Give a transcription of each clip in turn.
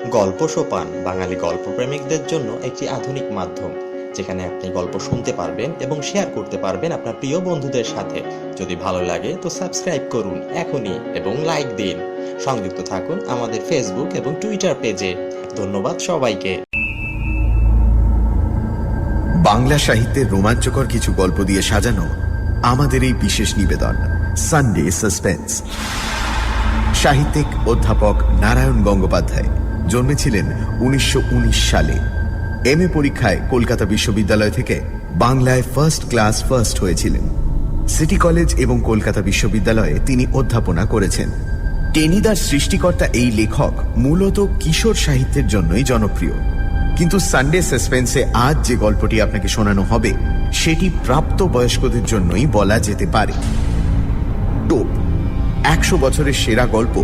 গল্প সোপান বাঙালি গল্পপ্রেমিকদের জন্য একটি আধুনিক মাধ্যম, যেখানে আপনি গল্প শুনতে পারবেন এবং শেয়ার করতে পারবেন আপনার প্রিয় বন্ধুদের সাথে। যদি ভালো লাগে তো সাবস্ক্রাইব করুন এখনই এবং লাইক দিন। সংযুক্ত থাকুন আমাদের ফেসবুক এবং টুইটার পেজে। ধন্যবাদ সবাইকে। বাংলা সাহিত্যের রোমাঞ্চকর কিছু গল্প দিয়ে সাজানো আমাদের এই বিশেষ নিবেদন সানডে সাসপেন্স। সাহিত্যিক অধ্যাপক নারায়ণ গঙ্গোপাধ্যায় জন্মেছিলেন ১৯১৯ সালে। এমএ পরীক্ষায় কলকাতা বিশ্ববিদ্যালয় থেকে বাংলায় ফার্স্ট ক্লাস ফার্স্ট হয়েছিলেন। সিটি কলেজ এবং কলকাতা বিশ্ববিদ্যালয়ে তিনি অধ্যাপনা করেছেন। টেনিদার সৃষ্টিকর্তা এই লেখক মূলত কিশোর সাহিত্যের জন্যই জনপ্রিয়, কিন্তু সানডে সাসপেন্সে আজ যে গল্পটি আপনাকে শোনানো হবে সেটি প্রাপ্ত বয়স্কদের জন্যই বলা যেতে পারে। টোপ ১০০ বছরের সেরা গল্প,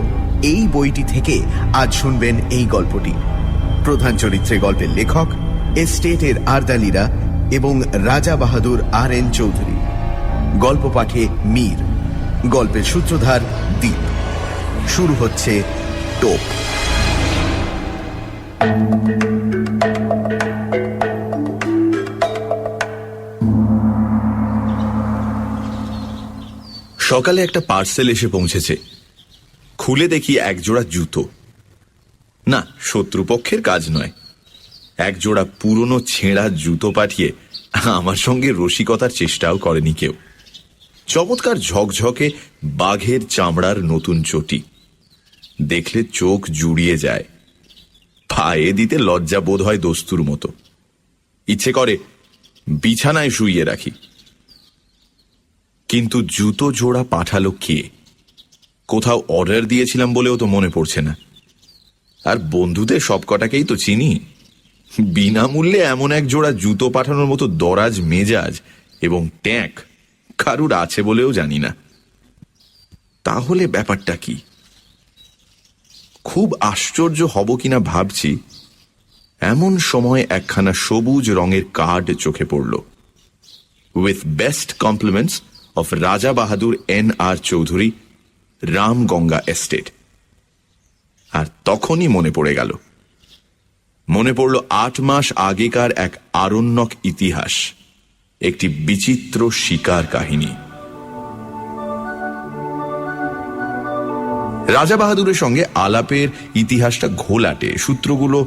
এই বইটি থেকে আজ শুনবেন এই গল্পটি। প্রধান চরিত্রে গল্পের লেখক এস্টেটের আরদালিরা এবং রাজা বাহাদুর আর.এন. চৌধুরী। গল্প পাঠে মীর, গল্পের সূত্রধার দ্বীপ। শুরু হচ্ছে টোপ। সকালে একটা পার্সেল এসে পৌঁছেছে। খুলে দেখি একজোড়া জুতো। না, শত্রুপক্ষের কাজ নয়। একজোড়া পুরনো ছেঁড়া জুতো পাঠিয়ে আমার সঙ্গে রসিকতার চেষ্টাও করেনি কেউ। চমৎকার ঝকঝকে বাঘের চামড়ার নতুন চটি, দেখলে চোখ জুড়িয়ে যায়। পায়ে দিতে লজ্জা বোধ হয় দস্তুর মতো। ইচ্ছে করে বিছানায় শুইয়ে রাখি। কিন্তু জুতো জোড়া পাঠালো কে? কোথাও অর্ডার দিয়েছিলাম বলেও তো মনে পড়ছে না। আর বন্ধুদের সব কটাকেই তো চিনি। বিনামূল্যে এমন এক জোড়া জুতো পাঠানোর মতো দরাজ মেজাজ এবং ট্যাঁক কারুর আছে বলেও জানি না। তাহলে ব্যাপারটা কি? খুব আশ্চর্য হব কিনা ভাবছি, এমন সময় একখানা সবুজ রঙের কার্ড চোখে পড়ল। উইথ বেস্ট কমপ্লিমেন্টস অফ রাজা বাহাদুর N.R. চৌধুরী, রামগঙ্গা এস্টেট। আর তখনই মনে পড়ে গেল। মনে পড়ল ৮ মাস আগেকার এক আরণ্যক ইতিহাস, একটি বিচিত্র শিকার কাহিনী। রাজা বাহাদুরের সঙ্গে আলাপের ইতিহাসটা ঘোলাটে, সূত্রগুলো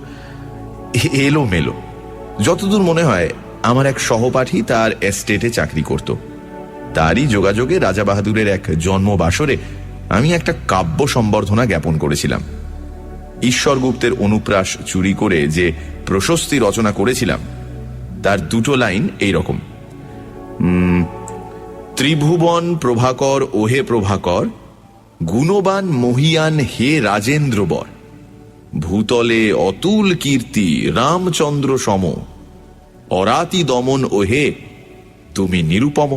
এলোমেলো। যতদূর মনে হয় আমার এক সহপাঠী তার এস্টেটে চাকরি করত। তারই যোগাযোগে রাজা বাহাদুরের এক জন্মবাসরে আমি একটা কাব্য সম্বর্ধনা জ্ঞাপন করেছিলাম। ঈশ্বরগুপ্তের অনুপ্রাস চুরি করে যে প্রশস্তি রচনা করেছিলাম তার দুটো লাইন এইরকম: ত্রিভুবন প্রভাকর ওহে প্রভাকর, গুণবান মহিয়ান হে রাজেন্দ্রবর, ভূতলে অতুল কীর্তি রামচন্দ্র সম, অরাতি দমন ওহে তুমি নিরুপম।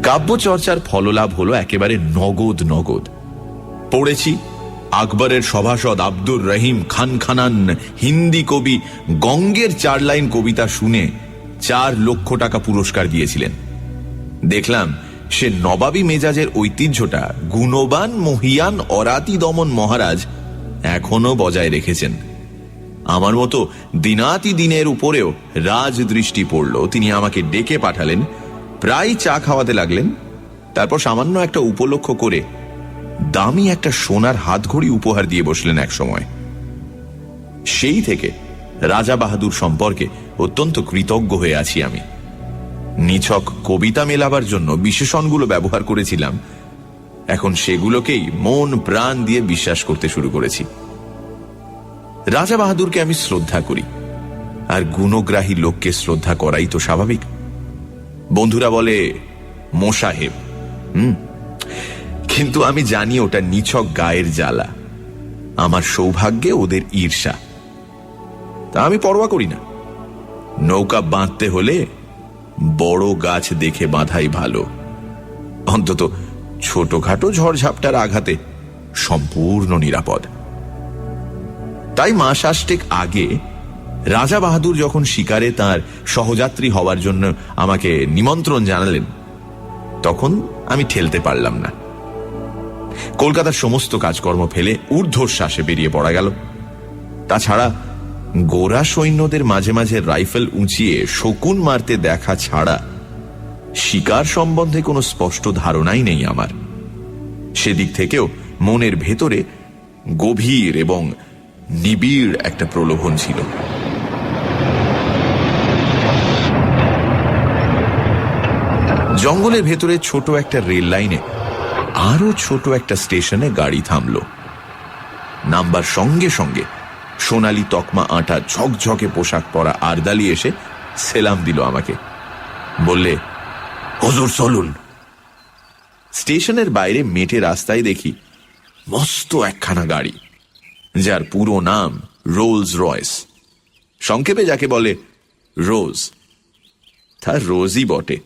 কাব্যচর্চার ফললাভ হলো একেবারে নগদ নগদ। পড়েছি আকবরের সভাসদ আব্দুর রহিম খান খানান হিন্দি কবি গঙ্গের ৪ লাইন কবিতা শুনে ৪ লক্ষ টাকা পুরস্কার দিয়েছিলেন। দেখলাম সে নবাবী মেজাজের ঐতিহ্যটা গুণবান মহিয়ান অরাতি দমন মহারাজ এখনো বজায় রেখেছেন। আমার মতো দিনাতি দিনের উপরেও রাজদৃষ্টি পড়ল। তিনি আমাকে ডেকে পাঠালেন, প্রায় চা খাওয়াতে লাগলেন। তারপর সামান্য একটা উপলক্ষ করে দামি একটা সোনার হাতঘড়ি উপহার দিয়ে বসলেন এক সময়। সেই থেকে রাজা বাহাদুর সম্পর্কে অত্যন্ত কৃতজ্ঞ হয়ে আছি আমি। নিছক কবিতা মেলাবার জন্য বিশেষণগুলো ব্যবহার করেছিলাম, এখন সেগুলোকেই মন প্রাণ দিয়ে বিশ্বাস করতে শুরু করেছি। রাজা বাহাদুরকে আমি শ্রদ্ধা করি, আর গুণগ্রাহী লোককে শ্রদ্ধা করাই তো স্বাভাবিক। বন্ধুরা বলে মোসাহেব, কিন্তু আমি জানি ওটা নিছক গায়ের জ্বালা। আমার সৌভাগ্যে ওদের ঈর্ষা, তা আমি পরোয়া করি না। নৌকা বাঁধতে হলে বড় গাছ দেখে বাঁধাই ভালো, অন্তত ছোটখাটো ঝড়ঝাপটার আঘাতে সম্পূর্ণ নিরাপদ। তাই মাস ৮ আগে রাজা বাহাদুর যখন শিকারে তার সহযাত্রী হওয়ার জন্য আমাকে নিমন্ত্রণ জানালেন, তখন আমি ঠেলতে পারলাম না। কলকাতার সমস্ত কাজকর্ম ফেলে ঊর্ধ্বশ্বাসে বেরিয়ে পড়া গেল। তাছাড়া গোরা সৈন্যদের মাঝে মাঝে রাইফেল উঁচিয়ে শকুন মারতে দেখা ছাড়া শিকার সম্বন্ধে কোনো স্পষ্ট ধারণাই নেই আমার। সেদিক থেকেও মনের ভেতরে গভীর এবং নিবিড় একটা প্রলোভন ছিল। জঙ্গলের ভেতরে ছোট একটা রেল লাইনে আরো ছোট একটা স্টেশনে গাড়ি থামল। নামবার সঙ্গে সঙ্গে সোনালি তকমা আঁটা ঝকঝকে পোশাক পরা আরদালি এসে সেলাম দিল আমাকে। বললে, হুজুর চলুন। স্টেশনের বাইরে মেটে রাস্তায় দেখি মস্ত একখানা গাড়ি, যার পুরো নাম রোলস রয়েস, সংক্ষেপে যাকে বলে রোজ। তার রোজই বটে।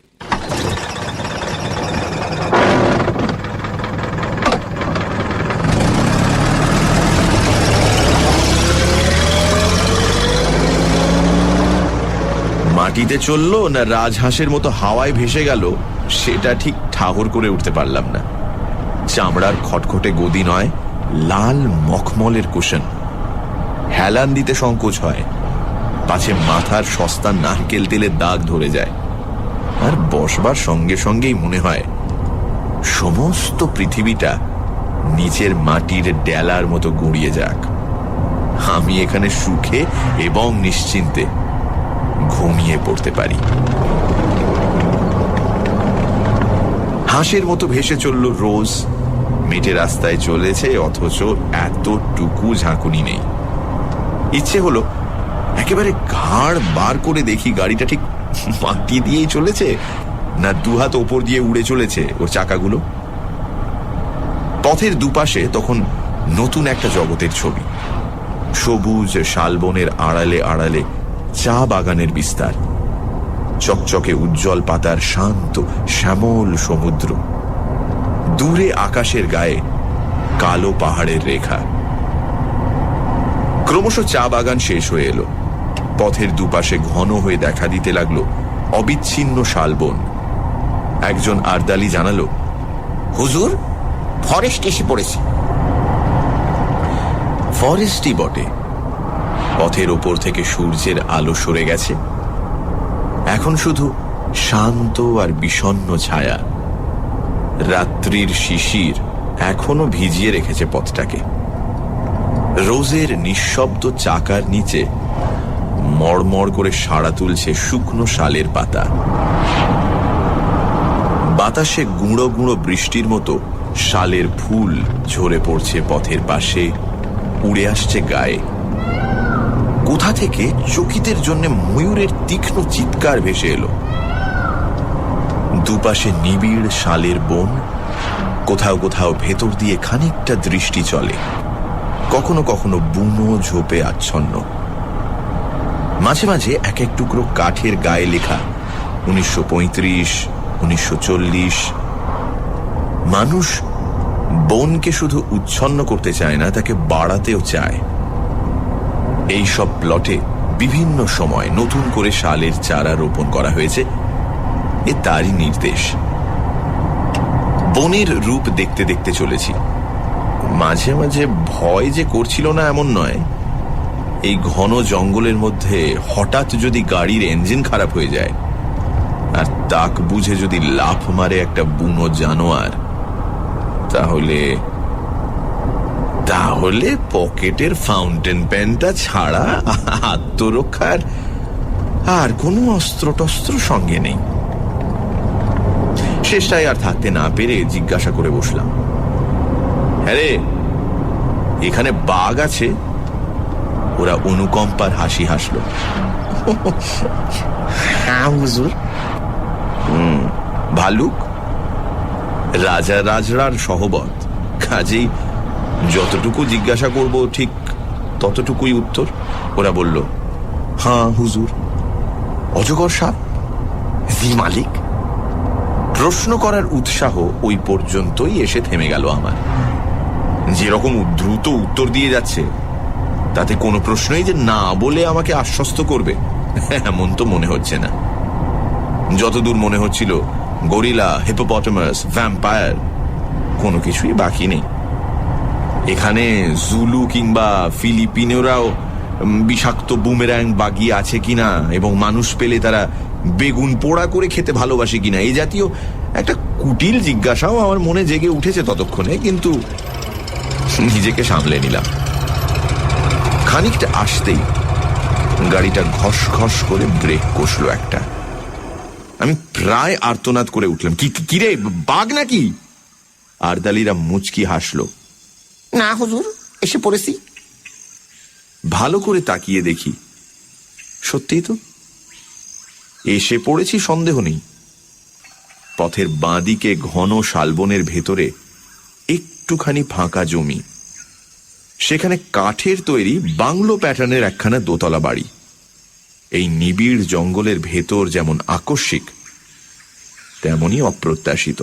মাটিতে চলল না রাজহাঁসের মতো হাওয়ায় ভেসে গেল সেটা ঠিক ঠাহর করে উঠতে পারলাম না। চামড়ার খটখটে গদি নয়, লাল মখমলের কুশন। হেলান দিতে সংকোচ হয়, পাছে মাথার সস্তা নারকেল তেলের দাগ ধরে যায়। আর বসবার সঙ্গে সঙ্গেই মনে হয় সমস্ত পৃথিবীটা নিচের মাটির ডেলার মতো গুঁড়িয়ে যাক, আমি এখানে সুখে এবং নিশ্চিন্তে ঘুমিয়ে পড়তে পারি। হাঁসের মতো ভেসে চলল রোজ। মেটে রাস্তায় চলেছে, অথচ এতটুকু ঝাঁকুনি নেই। ইচ্ছে হলো একেবারে ঘাড় বার করে দেখি গাড়িটা ঠিক মাটি দিয়েই চলেছে না দুহাত ওপর দিয়ে উড়ে চলেছে ওর চাকাগুলো। পথের দুপাশে তখন নতুন একটা জগতের ছবি। সবুজ শালবনের আড়ালে আড়ালে চা বাগানের বিস্তার, চকচকে উজ্জ্বল পাতার শান্ত শ্যামল সমুদ্র, দূরে আকাশের গায়ে কালো পাহাড়ের রেখা। ক্রমশ চা বাগান শেষ হয়ে এলো। পথের দুপাশে ঘন হয়ে দেখা দিতে লাগলো অবিচ্ছিন্ন শালবন। একজন আরদালি জানালো, হুজুর, ফরেস্ট এসে পড়েছে। ফরেস্টই বটে। পথের ওপর থেকে সূর্যের আলো সরে গেছে, এখন শুধু শান্ত আর বিষণ্ণ ছায়া। রাত্রির শিশির এখনো ভিজিয়ে রেখেছে পথটাকে। রোজের নিঃশব্দ চাকার নিচে মড়মড় করে সাড়া তুলছে শুকনো শালের পাতা। বাতাসে গুঁড়ো গুঁড়ো বৃষ্টির মতো শালের ফুল ঝরে পড়ছে পথের পাশে, উড়ে আসছে গায়ে। কোথা থেকে চকিতের জন্য ময়ূরের তীক্ষ্ণ চিৎকার ভেসে এলো। দুপাশে নিবিড় শালের বন, কোথাও কোথাও ভেতর দিয়ে খানিকটা দৃষ্টি চলে, কখনো কখনো বুনো ঝোপে আচ্ছন্ন। মাঝে মাঝে এক এক টুকরো কাঠের গায়ে লেখা 1935, 1940। মানুষ বনকে শুধু উচ্ছন্ন করতে চায় না, তাকে বাড়াতেও চায়। এই সব প্লটে বিভিন্ন সময় নতুন করে শালের চারা রোপণ করা হয়েছে, এ তারই নির্দেশ। বনের রূপ দেখতে দেখতে চলেছি। মাঝে মাঝে ভয় যে করছিল না এমন নয়। এই ঘন জঙ্গলের মধ্যে হঠাৎ যদি গাড়ির ইঞ্জিন খারাপ হয়ে যায় আর তাক বুঝে যদি লাফ মারে একটা বুনো জানোয়ার, তাহলে তাহলে পকেটের ফাউন্টেন পেনটা ছাড়া আত্মরক্ষার আর কোনো অস্ত্র টস্ত্র সঙ্গে নেই। শেষটায় আর থাকতে না পেরে জিজ্ঞাসা করে বসলাম, হ্যাঁ রে, এখানে বাঘ আছে? ওরা অনুকম্পার হাসি হাসলো। হ্যাঁ হুজুর। ভালুক? রাজা রাজরার সহবত, কাজেই যতটুকু জিজ্ঞাসা করব ঠিক ততটুকুই উত্তর। ওরা বলল, হ্যাঁ হুজুর। অজগর সাপ? জি মালিক। প্রশ্ন করার উৎসাহ ওই পর্যন্তই এসে থেমে গেল আমার। যেরকম দ্রুত উত্তর দিয়ে যাচ্ছে, তাতে কোনো প্রশ্নই যে না বলে আমাকে আশ্বস্ত করবে এমন তো মনে হচ্ছে না। যতদূর মনে হচ্ছিল গরিলা, হিপোপটেমাস, ভ্যাম্পায়ার কোনো কিছুই বাকি নেই। এখানে জুলু কিংবা ফিলিপিনোরাও বিষাক্ত বুমেরাং বাগিয়ে আছে কিনা এবং মানুষ পেলে তারা বেগুন পোড়া করে খেতে ভালোবাসে কিনা এই জাতীয় একটা কুটিল জিজ্ঞাসাও আমার মনে জেগে উঠেছে ততক্ষণে, কিন্তু নিজেকে সামলে নিলাম। খানিকটা আসতেই গাড়িটা ঘস ঘস করে ব্রেক কষল একটা। আমি প্রায় আর্তনাদ করে উঠলাম, কিরে বাঘ নাকি? আরদালিরা মুচকি হাসলো। না হুজুর, এসে পড়েছি। ভালো করে তাকিয়ে দেখি, সত্যিই তো এসে পড়েছি, সন্দেহ নেই। পথের বাঁদিকে ঘন শালবনের ভেতরে একটুখানি ফাঁকা জমি, সেখানে কাঠের তৈরি বাংলো প্যাটার্নের একখানা দোতলা বাড়ি। এই নিবিড় জঙ্গলের ভেতর যেমন আকস্মিক, তেমনি অপ্রত্যাশিত।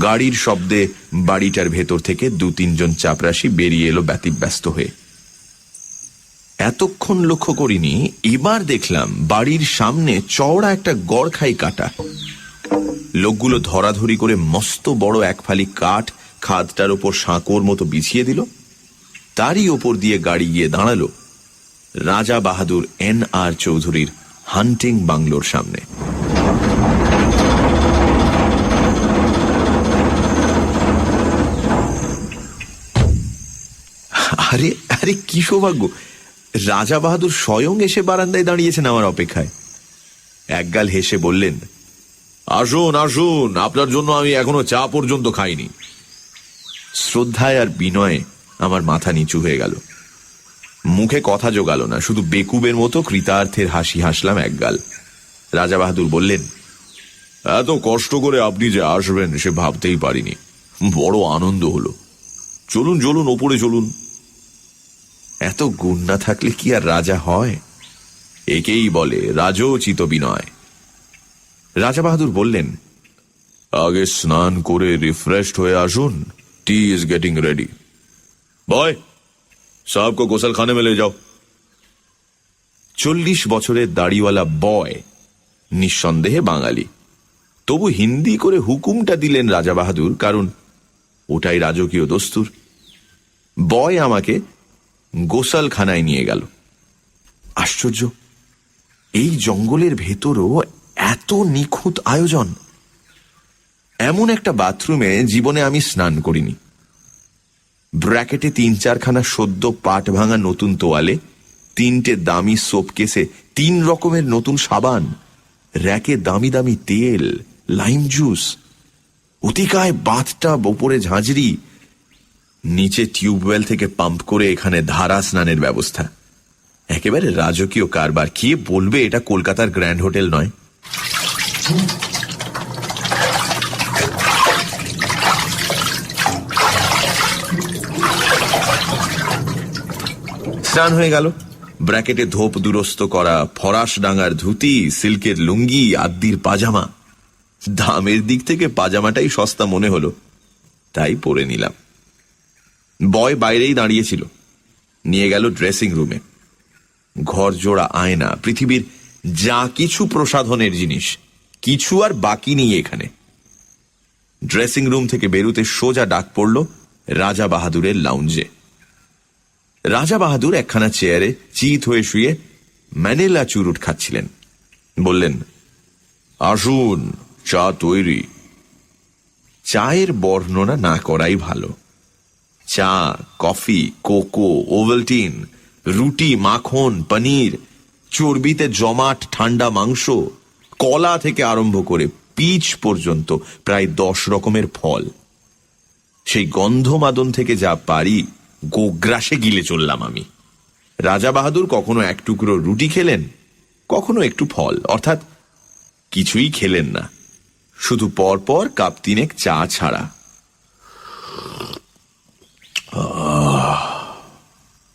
গাড়ির শব্দে বাড়িটার ভেতর থেকে 2-3 জন চাপরাশি বেরিয়ে এলো ব্যতিব্যস্ত হয়ে। এতক্ষণ লক্ষ্য করিনি, এবার দেখলাম বাড়ির সামনে চওড়া একটা গড়খাই কাটা। লোকগুলো ধরাধরি করে মস্ত বড় এক ফালি কাঠ খাদটার ওপর সাঁকোর মতো বিছিয়ে দিল। তারই ওপর দিয়ে গাড়ি গিয়ে দাঁড়ালো রাজা বাহাদুর N.R. চৌধুরীর হান্টিং বাংলোর সামনে। আরে আরে কি সৌভাগ্য! রাজা বাহাদুর স্বয়ং এসে বারান্দায় দাঁড়িয়েছেন আমার অপেক্ষায়। একগাল হেসে বললেন, আসুন আসুন, আপনার জন্য আমি এখনো চা পর্যন্ত খাইনি। শ্রদ্ধায় আর বিনয়ে আমার মাথা নিচু হয়ে গেল। মুখে কথা জোগাল না, শুধু বেকুবের মতো কৃতার্থের হাসি হাসলাম একগাল। রাজা বাহাদুর বললেন, এত কষ্ট করে আপনি যে আসবেন সে ভাবতেই পারিনি, বড় আনন্দ হলো। চলুন চলুন, ওপরে চলুন। এত গুণ না থাকলে কি আর রাজা হয়? একেই বলে রাজোচিত বিনয়। রাজা বাহাদুর বললেন, আগে স্নান করে রিফ্রেশড হয়ে আসুন, টি ইজ গেটিং রেডি। বয়, সাহেব কো গোসলখানে में ले जाओ। 40 বছরের দাড়িওয়ালা বয়, নিঃসন্দেহে বাঙালি, তবু হিন্দি করে হুকুমটা দিলেন রাজা বাহাদুর, কারণ ওটাই রাজকীয় দস্তুর। বয় আমাকে গোসলখানায় নিয়ে গেল। আশ্চর্য, এই জঙ্গলের ভেতরও এত নিখুঁত আয়োজন। এমন একটা বাথরুমে জীবনে আমি স্নান করিনি। ব্র্যাকেটে 3-4 খানা সদ্য পাট ভাঙা নতুন তোয়ালে, 3টে দামি সোপ কেসে 3 রকমের নতুন সাবান, র্যাকে দামি দামি তেল, লাইম জুস, অতিকায় বাথটাব, ওপরে ঝাঁঝরি, নিচে টিউবওয়েল থেকে পাম্প করে এখানে ধারা স্নানের ব্যবস্থা। একেবারে রাজকীয় কারবার। কে বলবে এটা কলকাতার গ্র্যান্ড হোটেল নয়? স্নান হয়ে গেল। ব্র্যাকেটে ধোপ দুরস্ত করা ফরাস ডাঙার ধুতি, সিল্কের লুঙ্গি, আদ্দির পাজামা। দামের দিক থেকে পাজামাটাই সস্তা মনে হলো, তাই পরে নিলাম। বয় বাইরেই দাঁড়িয়েছিল, নিয়ে গেল ড্রেসিং রুমে। ঘর জোড়া আয়না, পৃথিবীর যা কিছু প্রসাধনের জিনিস, কিছু আর বাকি নেই এখানে। ড্রেসিং রুম থেকে বেরুতে সোজা ডাক পড়ল রাজা বাহাদুরের লাউঞ্জে। রাজা বাহাদুর একখানা চেয়ারে চিত হয়ে শুয়ে ম্যানিলা চুরুট খাচ্ছিলেন। বললেন, আসুন, চা তৈরি। চায়ের বর্ণনা না করাই ভালো। চা, কফি, কোকো, ওভালটিন, রুটি, মাখন, পনির, চর্বিতে জমাট ঠান্ডা মাংস, কলা থেকে আরম্ভ করে পিচ পর্যন্ত প্রায় 10 রকমের ফল। সেই গন্ধমাদন থেকে যা পারি গোগ্রাসে গিলে চললাম আমি। রাজা বাহাদুর কখনো 1 টুকরো রুটি খেলেন, কখনো একটু ফল, অর্থাৎ কিছুই খেলেন না, শুধু পরপর কাপ 3 চা ছাড়া।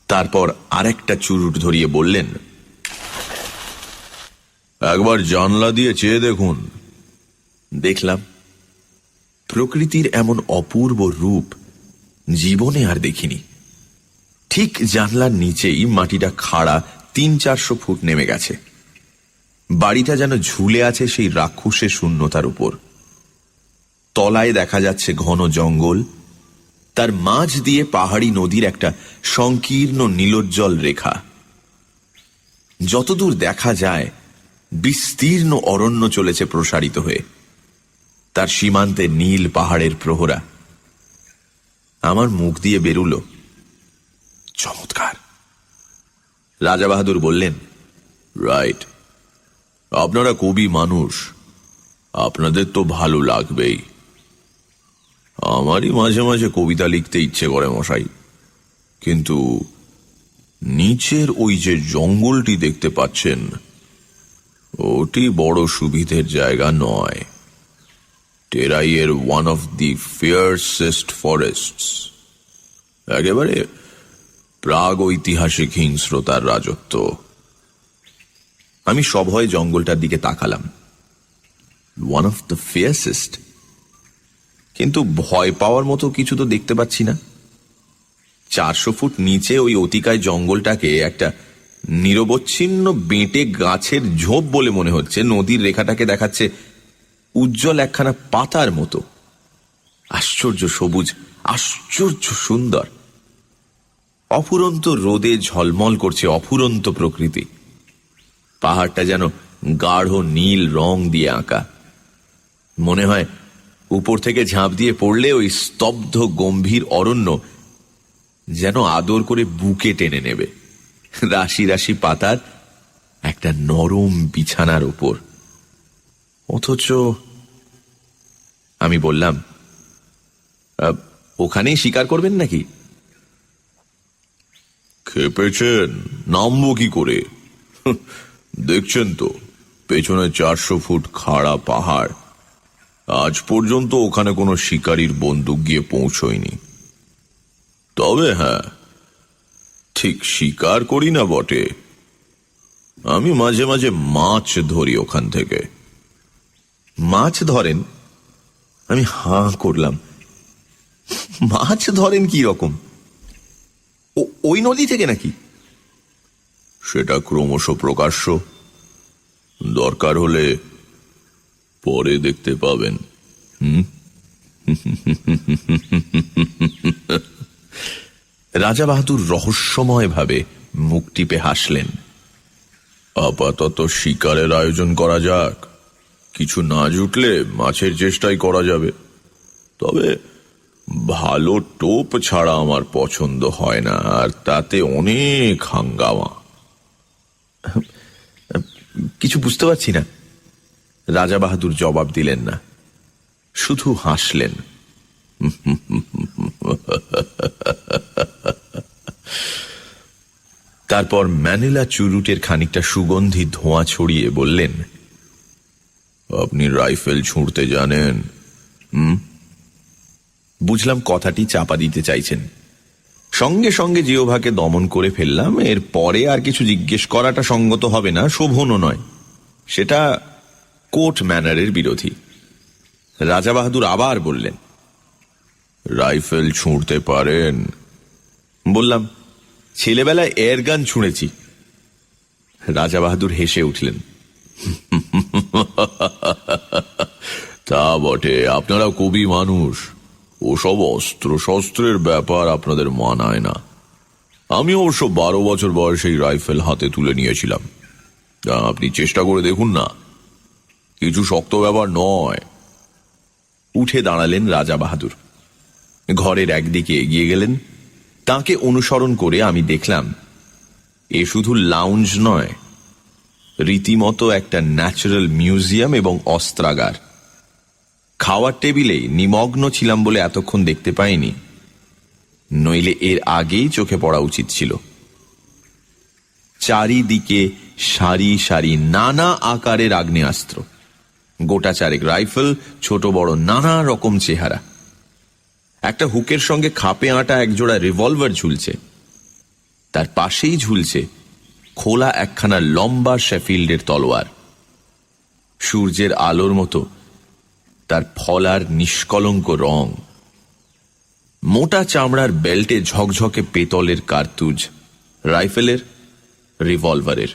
তারপর আরেকটা চুরুট ধরিয়ে বললেন, একবার জানলা দিয়ে চেয়ে দেখুন। দেখলাম। প্রকৃতির এমন অপূর্ব রূপ জীবনে আর দেখিনি। ঠিক জানলার নিচেই মাটিটা খাড়া 300-400 ফুট নেমে গেছে। বাড়িটা যেন ঝুলে আছে সেই রাক্ষসের শূন্যতার উপর। তলায় দেখা যাচ্ছে ঘন জঙ্গল, তার মাঝ দিয়ে পাহাড়ি নদীর একটা সংকীর্ণ নীলোজ্জ্বল রেখা। যতদূর দেখা যায় বিস্তীর্ণ অরণ্য চলেছে প্রসারিত হয়ে, তার সীমান্তে নীল পাহাড়ের প্রহরা। আমার মুখ দিয়ে বেরুল, চমৎকার। রাজা বাহাদুর বললেন, রাইট, আপনারা কবি মানুষ, আপনাদের তো ভালো লাগবেই। আমারই মাঝে মাঝে কবিতা লিখতে ইচ্ছে করে মশাই, কিন্তু নিচের ওই যে জঙ্গলটি দেখতে পাচ্ছেন, ওটি বড় সুবিধের জায়গা নয়। টেরাইয়ের ওয়ান অফ দি ফিয়ার্সেস্ট ফরেস্টস, একেবারে প্রাগ ঐতিহাসিক হিংস্রতার রাজত্ব। আমি সভয়ে জঙ্গলটার দিকে তাকালাম। ওয়ান অফ দ্য ফিয়ার্সেস্ট, কিন্তু ভয় পাওয়ার মতো কিছু তো দেখতে পাচ্ছি না। 400 ফুট নিচে ওই অতিকায় জঙ্গলটাকে একটা নিরবচ্ছিন্ন বেঁটে গাছের ঝোপ বলে মনে হচ্ছে। নদীর রেখাটাকে দেখাচ্ছে উজ্জ্বল একখানা পাতার মতো। আশ্চর্য সবুজ, আশ্চর্য সুন্দর। অফুরন্ত রোদে ঝলমল করছে অফুরন্ত প্রকৃতি। পাহাড়টা যেন গাঢ় নীল রং দিয়ে আঁকা। মনে হয় উপর থেকে ঝাঁপ দিয়ে পড়লে ওই স্তব্ধ গম্ভীর অরণ্য যেন আদর করে বুকে টেনে নেবে, রাশি রাশি পাতার একটা নরম বিছানার উপর। অথচ আমি বললাম, ওখানেই শিকার করবেন নাকি? খেপেছেন, নামবো কি করে? দেখছেন তো পেছনে 400 ফুট খাড়া পাহাড়। আজ পর্যন্ত ওখানে কোনো শিকারীর বন্দুক গিয়ে পৌঁছয়নি। তবে হ্যাঁ, ঠিক শিকার করি না বটে, আমি মাঝে মাঝে মাছ ধরি ওখান থেকে। মাছ ধরেন? আমি হাঁ করলাম। মাছ ধরেন কি রকম? ওই নদী থেকে নাকি? সেটা ক্রমশ প্রকাশ্য, দরকার হলে পরে দেখতে পাবেন। রাজা বাহাদুর রহস্যময় ভাবে মুখ টিপে হাসলেন। আপাতত শিকারের আয়োজন করা যাক, কিছু না জুটলে মাছের চেষ্টাই করা যাবে। তবে ভালো টোপ ছাড়া আমার পছন্দ হয় না, আর তাতে অনেক হাঙ্গামা। কিছু বুঝতে পারছি না। রাজা বাহাদুর জবাব দিলেন না, শুধু হাসলেন। তারপর ম্যানিলা চুরুটের খানিকটা সুগন্ধি ধোঁয়া ছড়িয়ে বললেন, আপনি রাইফেল ছুঁড়তে জানেন? বুঝলাম কথাটি চাপা দিতে চাইছেন। সঙ্গে সঙ্গে জিহ্বাকে দমন করে ফেললাম। এর পরে আর কিছু জিজ্ঞেস করাটা সঙ্গত হবে না, শোভনও নয়। সেটা কোর্ট ম্যানারের বিরোধী। রাজা বাহাদুর আবার বললেন, রাইফেল ছুঁড়তে পারেন? বললাম, ছেলেবেলায় এয়ার গান ছুঁড়েছি। রাজা বাহাদুর হেসে উঠলেন, তা বটে, আপনারা কবি মানুষ, ওসব অস্ত্র শস্ত্রের ব্যাপার আপনাদের মানায় না। আমি অবশ্য 12 বছর বয়সে রাইফেল হাতে তুলে নিয়েছিলাম। আপনি চেষ্টা করে দেখুন না, কিছু শক্ত ব্যাপার নয়। উঠে দাঁড়ালেন রাজা বাহাদুর, ঘরের একদিকে এগিয়ে গেলেন। তাকে অনুসরণ করে আমি দেখলাম এ শুধু লাউঞ্জ নয়, রীতিমতো একটা ন্যাচারাল মিউজিয়াম এবং অস্ত্রাগার। খাওয়ার টেবিলেই নিমগ্ন ছিলাম বলে এতক্ষণ দেখতে পাইনি, নইলে এর আগেই চোখে পড়া উচিত ছিল। চারিদিকে সারি সারি নানা আকারের আগ্নেয়াস্ত্র, গোটা চারেক রাইফেল, ছোট বড় নানা রকম চেহারা। একটা হুকের সঙ্গে খাপে আঁটা একজোড়া রিভলভার ঝুলছে। তার পাশেই ঝুলছে খোলা একখানা লম্বা শেফিল্ডের তলোয়ার। সূর্যের আলোর মতো তার ফলার নিষ্কলঙ্ক রং। মোটা চামড়ার বেল্টে ঝকঝকে পেতলের কার্তুজ, রাইফেলের, রিভলভারের।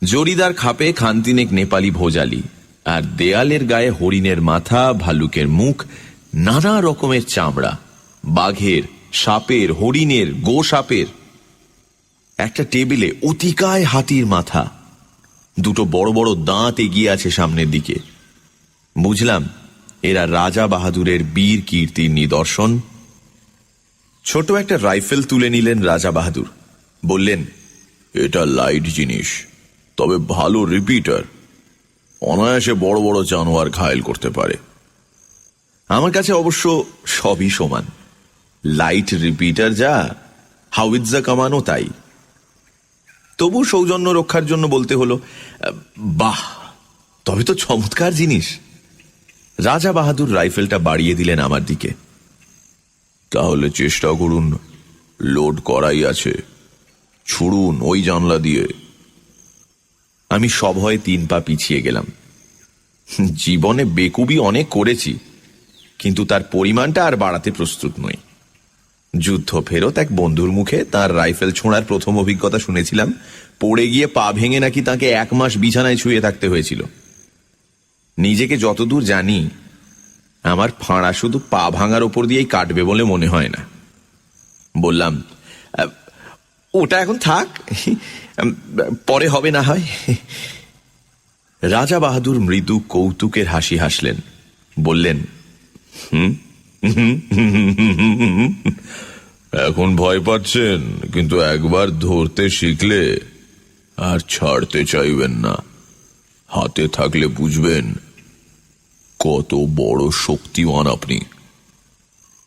জরিদার খাপে খানতিনেক নেপালি ভোজালি, আর দেয়ালের গায়ে হরিণের মাথা, ভালুকের মুখ, নানা রকমের চামড়া, বাঘের, সাপের, হরিণের, গোসাপের। একটা টেবিলে অতিকায় হাতির মাথা, দুটো বড় বড় দাঁত এগিয়ে আছে সামনের দিকে। বুঝলাম এরা রাজা বাহাদুরের বীর কীর্তির নিদর্শন। ছোট একটা রাইফেল তুলে নিলেন রাজা বাহাদুর, বললেন, এটা লাইট জিনিস, তবে ভালো রিপিটার, অনায়াসে বড় বড় জানোয়ার ঘায়েল করতে পারে। আমার কাছে অবশ্য সবই সমান, লাইট রিপিটার যা, হাউইৎজা কামানো তাই। তবু সৌজন্য রক্ষার জন্য বলতে হলো, বাহ, তবে তো চমৎকার জিনিস। রাজা বাহাদুর রাইফেলটা বাড়িয়ে দিলেন আমার দিকে। তাহলে চেষ্টা করুন, লোড করাই আছে, ছুড়ুন ওই জানলা দিয়ে। আমি সভয়ে 3 পা পিছিয়ে গেলাম। জীবনে বেকুবি অনেক করেছি, কিন্তু তার পরিমাণটা আর বাড়াতে প্রস্তুত নই। যুদ্ধ ফেরত এক বন্ধুর মুখে তার রাইফেল ছোঁড়ার প্রথম অভিজ্ঞতা শুনেছিলাম। পড়ে গিয়ে পা ভেঙে নাকি তাকে 1 মাস বিছানায় শুয়ে থাকতে হয়েছিল। নিজেকে যতদূর জানি, আমার ফাঁড়া শুধু পা ভাঙার ওপর দিয়েই কাটবে বলে মনে হয় না। বললাম, ওটা এখন থাক, পরে হবে না হয়। রাজা বাহাদুর মৃদু কৌতুকের হাসি হাসলেন, বললেন, এখন ভয় পাচ্ছেন, কিন্তু একবার ধরতে শিখলে আর ছাড়তে চাইবেন না। হাতে থাকলে বুঝবেন কত বড় শক্তিমান আপনি।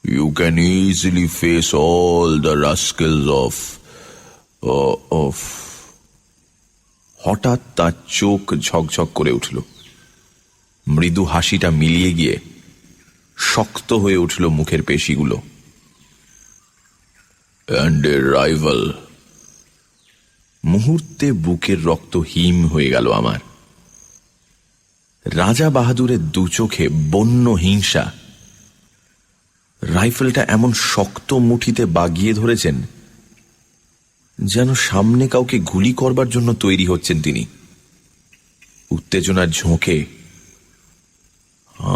You can easily face all the rascals of. হঠাৎ তার চোখ ঝকঝক করে উঠল। মৃদু হাসিটা মিলিয়ে গিয়ে শক্ত হয়ে উঠল মুখের পেশিগুলো। And a rival. মুহূর্তে বুকের রক্ত হিম হয়ে গেল আমার। রাজা বাহাদুরের 2 চোখে বন্য হিংসা। রাইফেলটা এমন শক্ত মুঠিতে বাগিয়ে ধরেছেন যেন সামনে কাউকে গুলি করবার জন্য তৈরি হচ্ছেন তিনি। উত্তেজনার ঝোঁকে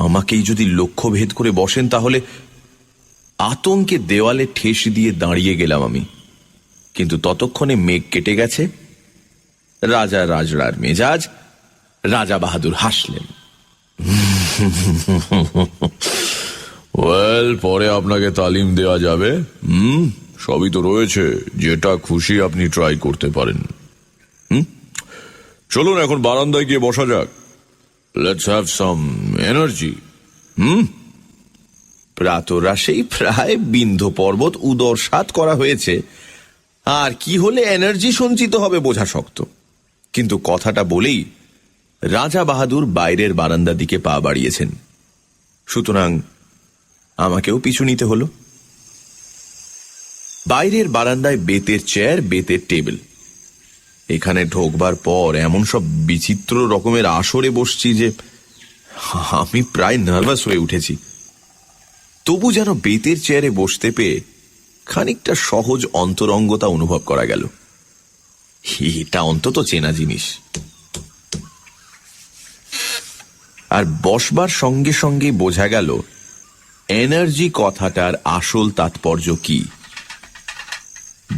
আমাকেই যদি লক্ষ্য ভেদ করে বসেন, তাহলে আতঙ্কে দেওয়ালে ঠেস দিয়ে দাঁড়িয়ে গেলাম আমি। কিন্তু ততক্ষণে মেঘ কেটে গেছে। রাজা রাজড়ার মেজাজ। রাজা বাহাদুর হাসলেন। ওয়েল, পরে আপনাকে তালিম দেওয়া যাবে। সবই তো রয়েছে, যেটা খুশি আপনি ট্রাই করতে পারেন। চলুন এখন বারান্দায় গিয়ে বসা যাক। Let's have some energy. প্রাতরাশেই প্রায় বিন্ধ্য পর্বত উদরসাৎ করা হয়েছে, আর কি হলে এনার্জি সঞ্চিত হবে বোঝা শক্ত। কিন্তু কথাটা বলেই রাজা বাহাদুর বাইরের বারান্দার দিকে পা বাড়িয়েছেন, সুতরাং আমাকেও পিছু নিতে হলো। বাইরের বারান্দায় বেতের চেয়ার, বেতের টেবিল। এখানে ঢোকবার পর এমন সব বিচিত্র রকমের আসরে বসছি যে আমি প্রায় নার্ভাস হয়ে উঠেছি। তবু যেন বেতের চেয়ারে বসতে পেয়ে খানিকটা সহজ অন্তরঙ্গতা অনুভব করা গেল। এটা অন্তত চেনা জিনিস। আর বসবার সঙ্গে সঙ্গে বোঝা গেল এনার্জি কথাটার আসল তাৎপর্য কি।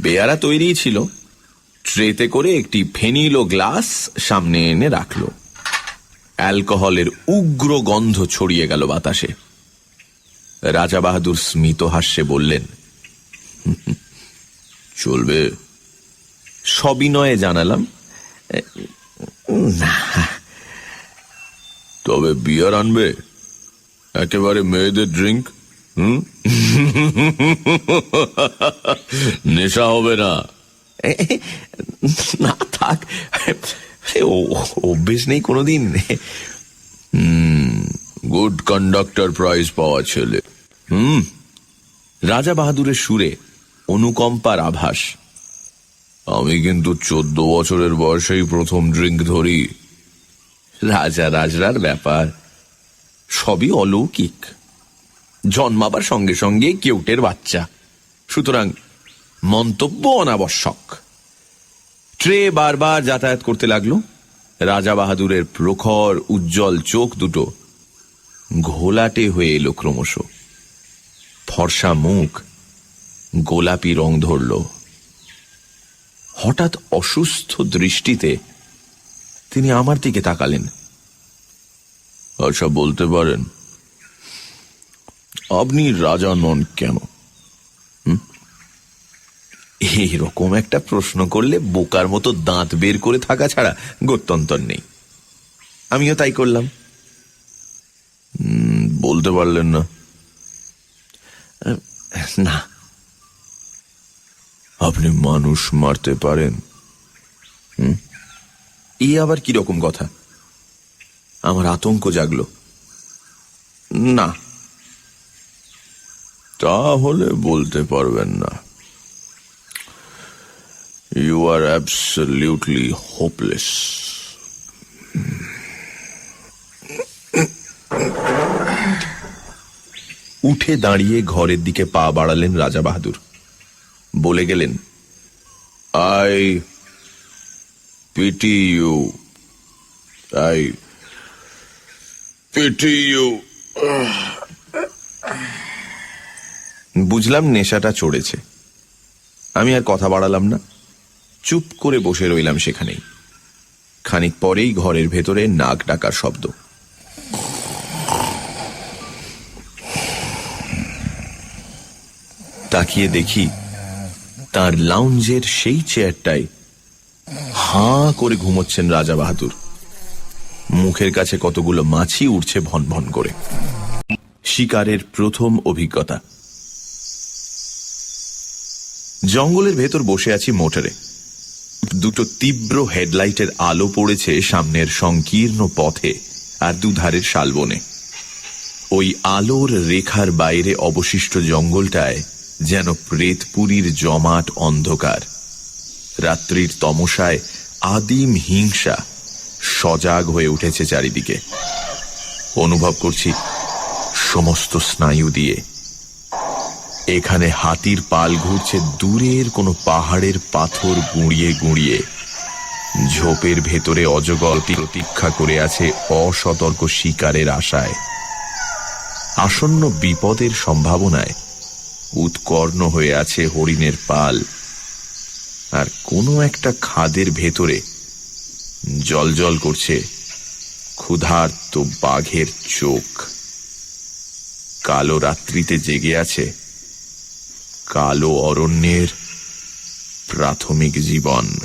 বেয়ারা তৈরি ছিল, ট্রেতে করে একটি ফেনিল ও গ্লাস সামনে এনে রাখল। অ্যালকোহলের উগ্র গন্ধ ছড়িয়ে গেল বাতাসে। রাজা বাহাদুর স্মিত হাস্যে বললেন, চলবে? সবিনয়ে জানালাম, না। তবে বিয়ার আনবে? একেবারে মেয়েদের ড্রিঙ্ক। নেশা হবে না? না থাক, অভ্যেস নেই কোনোদিন। গুড কন্ডাক্টর প্রাইজ পাওয়া ছেলে। রাজা বাহাদুরের সুরে অনুকম্পার আভাস। আমি কিন্তু 14 বছরের বয়সেই প্রথম ড্রিঙ্ক ধরি। রাজা রাজরার ব্যাপার সবই অলৌকিক। জন্মাবার সঙ্গে সঙ্গে কেউটের বাচ্চা, সুতরাং মন্তব্য অনাবশ্যক। ট্রে বারবার যাতায়াত করতে লাগলো। রাজা বাহাদুরের প্রখর উজ্জ্বল চোখ দুটো ঘোলাটে হয়ে এলো ক্রমশ। ফর্সা মুখ গোলাপি রং ধরল। হঠাৎ অসুস্থ দৃষ্টিতে তিনি আমার দিকে তাকালেন। আচ্ছা, বলতে পারেন আপনি রাজা নন কেন? এইরকম একটা প্রশ্ন করলে বোকার মতো দাঁত বের করে থাকা ছাড়া গত্যন্তর নেই। আমিও তাই করলাম। বলতে পারলেন না? না। আপনি মানুষ মারতে পারেন? এই আবার কিরকম কথা? আমার আতঙ্ক জাগলো। না। তাহলে বলতে পারবেন না। You are absolutely hopeless. উঠে দাঁড়িয়ে ঘরের দিকে পা বাড়ালেন রাজা বাহাদুর। বলে গেলেন, I pity you. I pity you. বুঝলাম নেশাটা চড়েছে। আমি আর কথা বাড়ালাম না, চুপ করে বসে রইলাম সেখানেই। খানিক পরেই ঘরের ভেতরে নাক ডাকার শব্দ। তাকিয়ে দেখি তার লাউঞ্জের সেই চেয়ারটায় হাঁ করে ঘুমোচ্ছেন রাজা বাহাদুর। মুখের কাছে কতগুলো মাছি উঠছে ভন ভন করে। শিকারের প্রথম অভিজ্ঞতা। জঙ্গলের ভেতর বসে আছি মোটরে। দুটো তীব্র হেডলাইটের আলো পড়েছে সামনের সংকীর্ণ পথে আর দুধারের শালবনে। ওই আলোর রেখার বাইরে অবশিষ্ট জঙ্গলটায় যেন প্রেতপুরীর জমাট অন্ধকার। রাত্রির তমসায় আদিম হিংসা সজাগ হয়ে উঠেছে চারিদিকে। অনুভব করছি সমস্ত স্নায়ু দিয়ে এখানে হাতির পাল ঘুরছে দূরের কোনো পাহাড়ের পাথর গুঁড়িয়ে গুঁড়িয়ে। ঝোপের ভেতরে অজগর প্রতীক্ষা করে আছে অসতর্ক শিকারের আশায়। আসন্ন বিপদের সম্ভাবনায় উৎকর্ণ হয়ে আছে হরিণের পাল। আর কোনো একটা খাদের ভেতরে জলজল করছে ক্ষুধার্ত বাঘের চোখ। কালো রাত্রিতে জেগে আছে কালো অরণ্যের প্রাথমিক জীবন।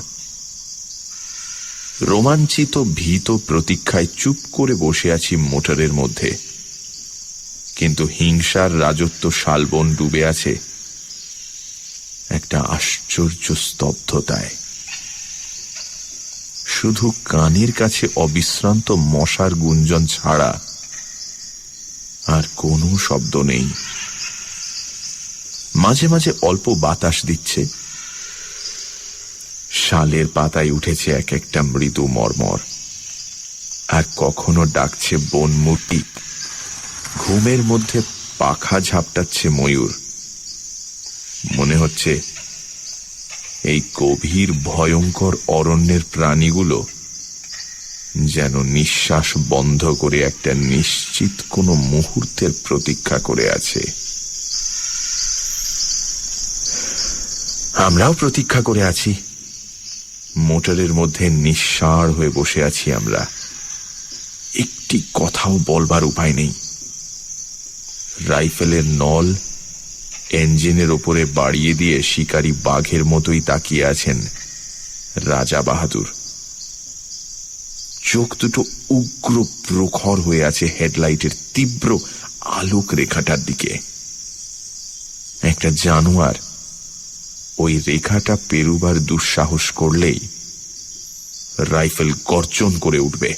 রোমাঞ্চিত ভীত প্রতীক্ষায় চুপ করে বসে আছি মোটরের মধ্যে। কিন্তু হিংসার রাজত্ব শালবন ডুবে আছে একটা আশ্চর্য স্তব্ধতায়। শুধু কানের কাছে অবিশ্রান্ত মশার গুঞ্জন ছাড়া আর কোনো শব্দ নেই। মাঝে মাঝে অল্প বাতাস দিচ্ছে। শালের পাতায় উঠেছে এক একটা মৃদু মর্মর। আর কখনো ডাকছে বনমূর্তি। ঘুমের মধ্যে পাখা ঝাপটাচ্ছে ময়ূর। মনে হচ্ছে এই গভীর ভয়ঙ্কর অরণ্যের প্রাণীগুলো যেন নিঃশ্বাস বন্ধ করে একটা নিশ্চিত কোনো মুহূর্তের প্রতীক্ষা করে আছে। আমরাও প্রতীক্ষা করে আছি। মোটরের মধ্যে নিঃসাড় হয়ে বসে আছি আমরা। একটি কথাও বলবার উপায় নেই। রাইফেলের নল ইঞ্জিনের ওপরে বাড়িয়ে দিয়ে শিকারী বাঘের মতোই তাকিয়ে আছেন রাজা বাহাদুর। চোখ দুটো উগ্র প্রখর হয়ে আছে হেডলাইটের তীব্র আলোক রেখাটার দিকে। একটা জানোয়ার ওই রেখাটা পেরুবার দুঃসাহস করলেই রাইফেল গর্জন করে উঠবে।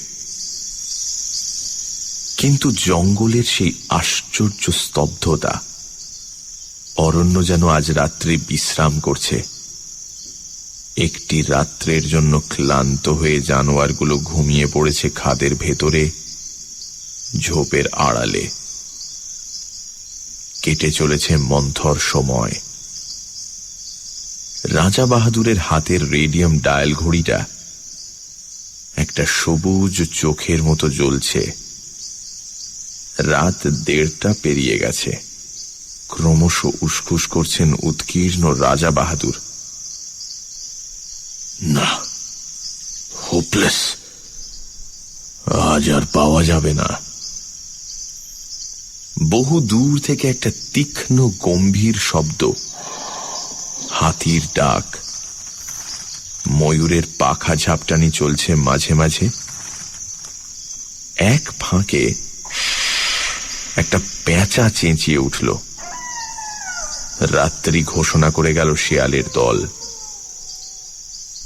কিন্তু জঙ্গলের সেই আশ্চর্য স্তব্ধতা। অরণ্য যেন আজ রাত্রে বিশ্রাম করছে। একটি রাত্রের জন্য ক্লান্ত হয়ে জানোয়ারগুলো ঘুমিয়ে পড়েছে খাদের ভেতরে, ঝোপের আড়ালে। কেটে চলেছে মন্থর সময়। রাজা বাহাদুরের হাতের রেডিয়াম ডায়াল ঘড়িটা একটা সবুজ চোখের মতো জ্বলছে। রাত 1:30 পেরিয়ে গেছে। ক্রমশ উসখুস করছেন উৎকীর্ণ রাজা বাহাদুর। না, হোপলেস, আজ আর পাওয়া যাবে না। বহু দূর থেকে একটা তীক্ষ্ণ গম্ভীর শব্দ, হাতির ডাক, ময়ূরের পাখা ঝাপটানি চলছে মাঝে মাঝে। এক ফাঁকে একটা পেঁচা চেঁচিয়ে উঠল। রাত্রি ঘোষণা করে গেল শিয়ালের দল।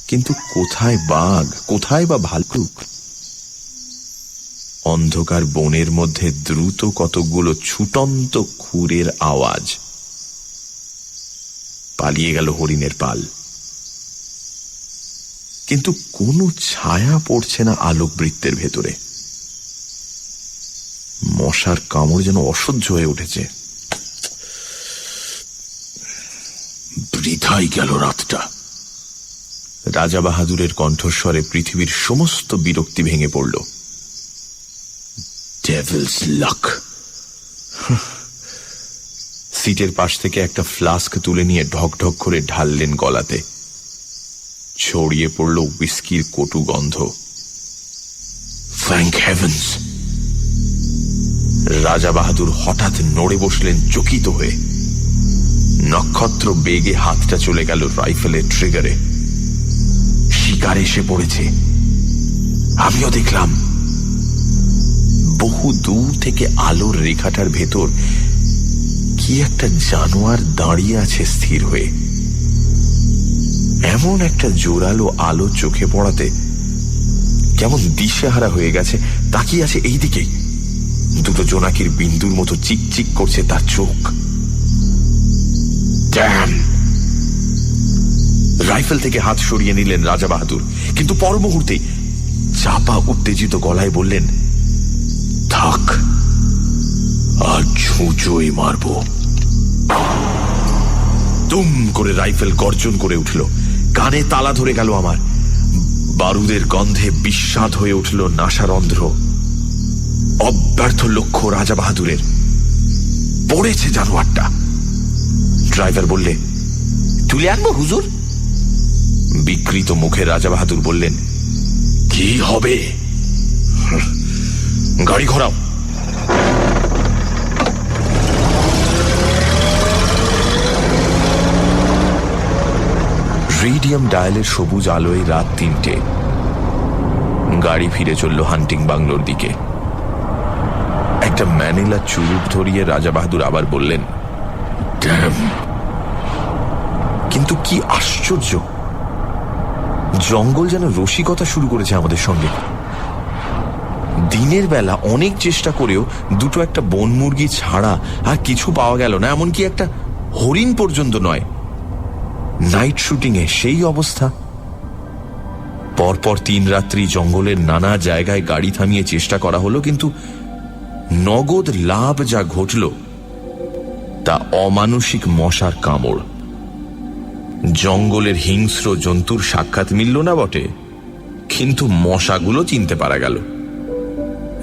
কিন্তু কোথায় বাঘ, কোথায় বা ভালুক? অন্ধকার বনের মধ্যে দ্রুত কতকগুলো ছুটন্ত খুরের আওয়াজ। পালিয়ে গেল হরিণের পাল। কিন্তু কোনো ছায়া পড়ছে না আলোকবৃত্তের ভেতরে। মশার কামড় যেন অসহ্য হয়ে উঠেছে। বৃথাই গেল রাতটা। রাজা বাহাদুরের কণ্ঠস্বরে পৃথিবীর সমস্ত বিরক্তি ভেঙে পড়ল। ডেভিলস লাক। সিটের পাশ থেকে একটা ফ্লাস্ক তুলে নিয়ে ঢকঢক করে ঢাললেন গলাতে। ছড়িয়ে পড়ল উইস্কির কটু গন্ধ। Thank heavens! রাজা বাহাদুর হঠাৎ নড়ে বসলেন চকিত হয়ে। নক্ষত্র বেগে হাতটা চলে গেল রাইফেলের ট্রিগারে। শিকার এসে পড়েছে। আমিও দেখলাম। বহু দূর থেকে আলোর রেখাটার ভেতর কি একটা জানোয়ার দাঁড়িয়ে আছে স্থির হয়ে। এমন একটা জোরালো আলো চোখে পড়াতে কেমন দিশেহারা হয়ে গেছে। তাকিয়ে আছে এই দিকেই। দুটো জোনাকির বিন্দুর মতো চিকচিক করছে তার চোখ। ড্যাম! রাইফেল থেকে হাত সরিয়ে নিলেন রাজা বাহাদুর, কিন্তু পর মুহূর্তেই চাপা উত্তেজিত গলায় বললেন, থাক, আজ ছুঁচোই মারব। দুম করে রাইফেল গর্জন করে উঠল। কানে তালা ধরে গেল আমার। বারুদের গন্ধে বিস্বাদ হয়ে উঠল নাসারন্ধ্র। অব্যর্থ লক্ষ্য রাজা বাহাদুরের। পড়েছে জানোয়ারটা। ড্রাইভার বললে, তুলে আনবো হুজুর? বিকৃত মুখে রাজা বাহাদুর বললেন, কি হবে? গাড়ি ঘোরাও। রেডিয়াম ডায়ালের সবুজ আলোয় রাত 3টে। গাড়ি ফিরে চলল হান্টিং বাংলোর দিকে। একটা ম্যানিলা চুরুট ধরিয়ে রাজা বাহাদুর আবার বললেন, ড্যাম! কিন্তু কি আশ্চর্য, জঙ্গল যেন রসিকতা শুরু করেছে আমাদের সঙ্গে। দিনের বেলা অনেক চেষ্টা করেও দুটো একটা বন মুরগি ছাড়া আর কিছু পাওয়া গেল না, এমনকি একটা হরিণ পর্যন্ত নয়। নাইট শুটিং এ সেই অবস্থা। পরপর 3 রাত্রি জঙ্গলের নানা জায়গায় গাড়ি থামিয়ে চেষ্টা করা হলো, কিন্তু নগদ লাভ যা ঘটল তা অমানুষিক মশার কামড়। জঙ্গলের হিংস্র জন্তুর সাক্ষাৎ মিলল না বটে, কিন্তু মশাগুলো চিনতে পারা গেল।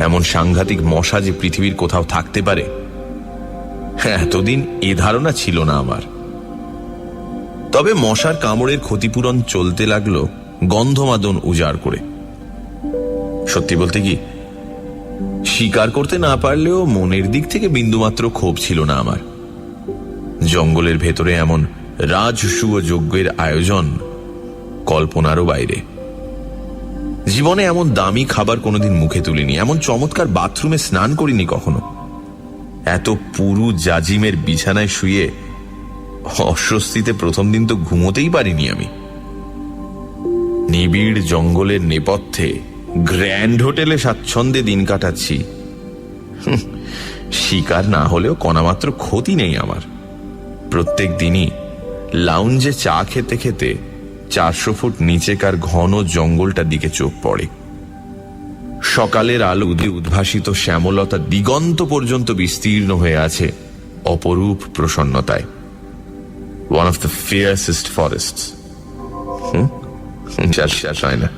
এমন সাংঘাতিক মশা যে পৃথিবীর কোথাও থাকতে পারে, এতদিন এ ধারণা ছিল না আমার। তবে মশার কামড়ের ক্ষতিপূরণ চলতে লাগলো গন্ধমাদন উজাড় করে। সত্যি বলতে কি, শিকার করতে না পারলেও মনের দিক থেকে বিন্দুমাত্র ক্ষোভ ছিল না আমার। জঙ্গলের ভেতরে এমন রাজসূয় যজ্ঞের আয়োজন কল্পনারও বাইরে। জীবনে এমন দামি খাবার কোনোদিন মুখে তুলিনি, এমন চমৎকার বাথরুমে স্নান করিনি কখনো। এত পুরু জাজিমের বিছানায় শুয়ে অস্বস্তিতে প্রথম দিন তো ঘুমোতেই পারিনি আমি। নিবিড় জঙ্গলের নেপথ্যে গ্র্যান্ড হোটেলে স্বাচ্ছন্দ্যে দিন কাটাচ্ছি। শিকার না হলেও কণামাত্র ক্ষতি নেই আমার। প্রত্যেক দিনই লাউঞ্জে চা খেতে খেতে 400 ফুট নিচেকার ঘন জঙ্গলটার দিকে চোখ পড়ে। সকালের আলো উদ্ভাসিত শ্যামলতা দিগন্ত পর্যন্ত বিস্তীর্ণ হয়ে আছে অপরূপ প্রসন্নতায়। One of the fiercest forests. শেষ হয় না।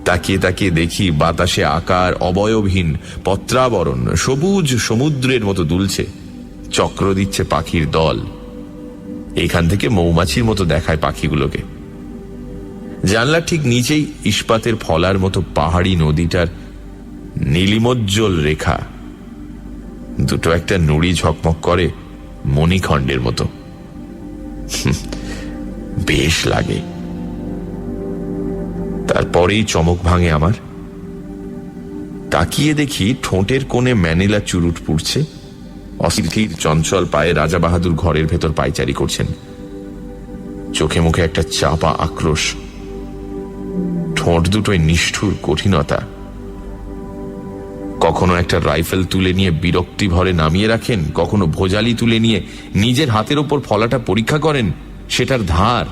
তাকিয়ে তাকিয়ে দেখি বাতাসে আকার অবয়বহীন পত্রাবরণ সবুজ সমুদ্রের মতো দুলছে, চক্র দিচ্ছে পাখির দল। এখান থেকে মৌমাছির মতো দেখায় পাখিগুলোকে। জানলার ঠিক নিচেই ইস্পাতের ফলার মতো পাহাড়ি নদীটার নীলিমোজ্জ্বল রেখা, দুটো একটা নুড়ি ঝকমক করে মণিখণ্ডের মতো। বেশ লাগে। তারপরেই চমক ভাঙে আমার। তাকিয়ে দেখি ঠোঁটের কোণে ম্যানিলা চুরুট পুড়ছে। অস্থির চঞ্চল পায়ে রাজা বাহাদুর ঘরের ভেতর পায়চারি করছেন। চোখে মুখে একটা চাপা আক্রোশ, ঠোঁট দুটোয় নিষ্ঠুর কঠিনতা। কখনো একটা রাইফেল তুলে নিয়ে বিরক্তি ভরে নামিয়ে রাখেন, কখনো ভোজালি তুলে নিয়ে নিজের হাতের ওপর ফলাটা পরীক্ষা করেন, সেটার ধার।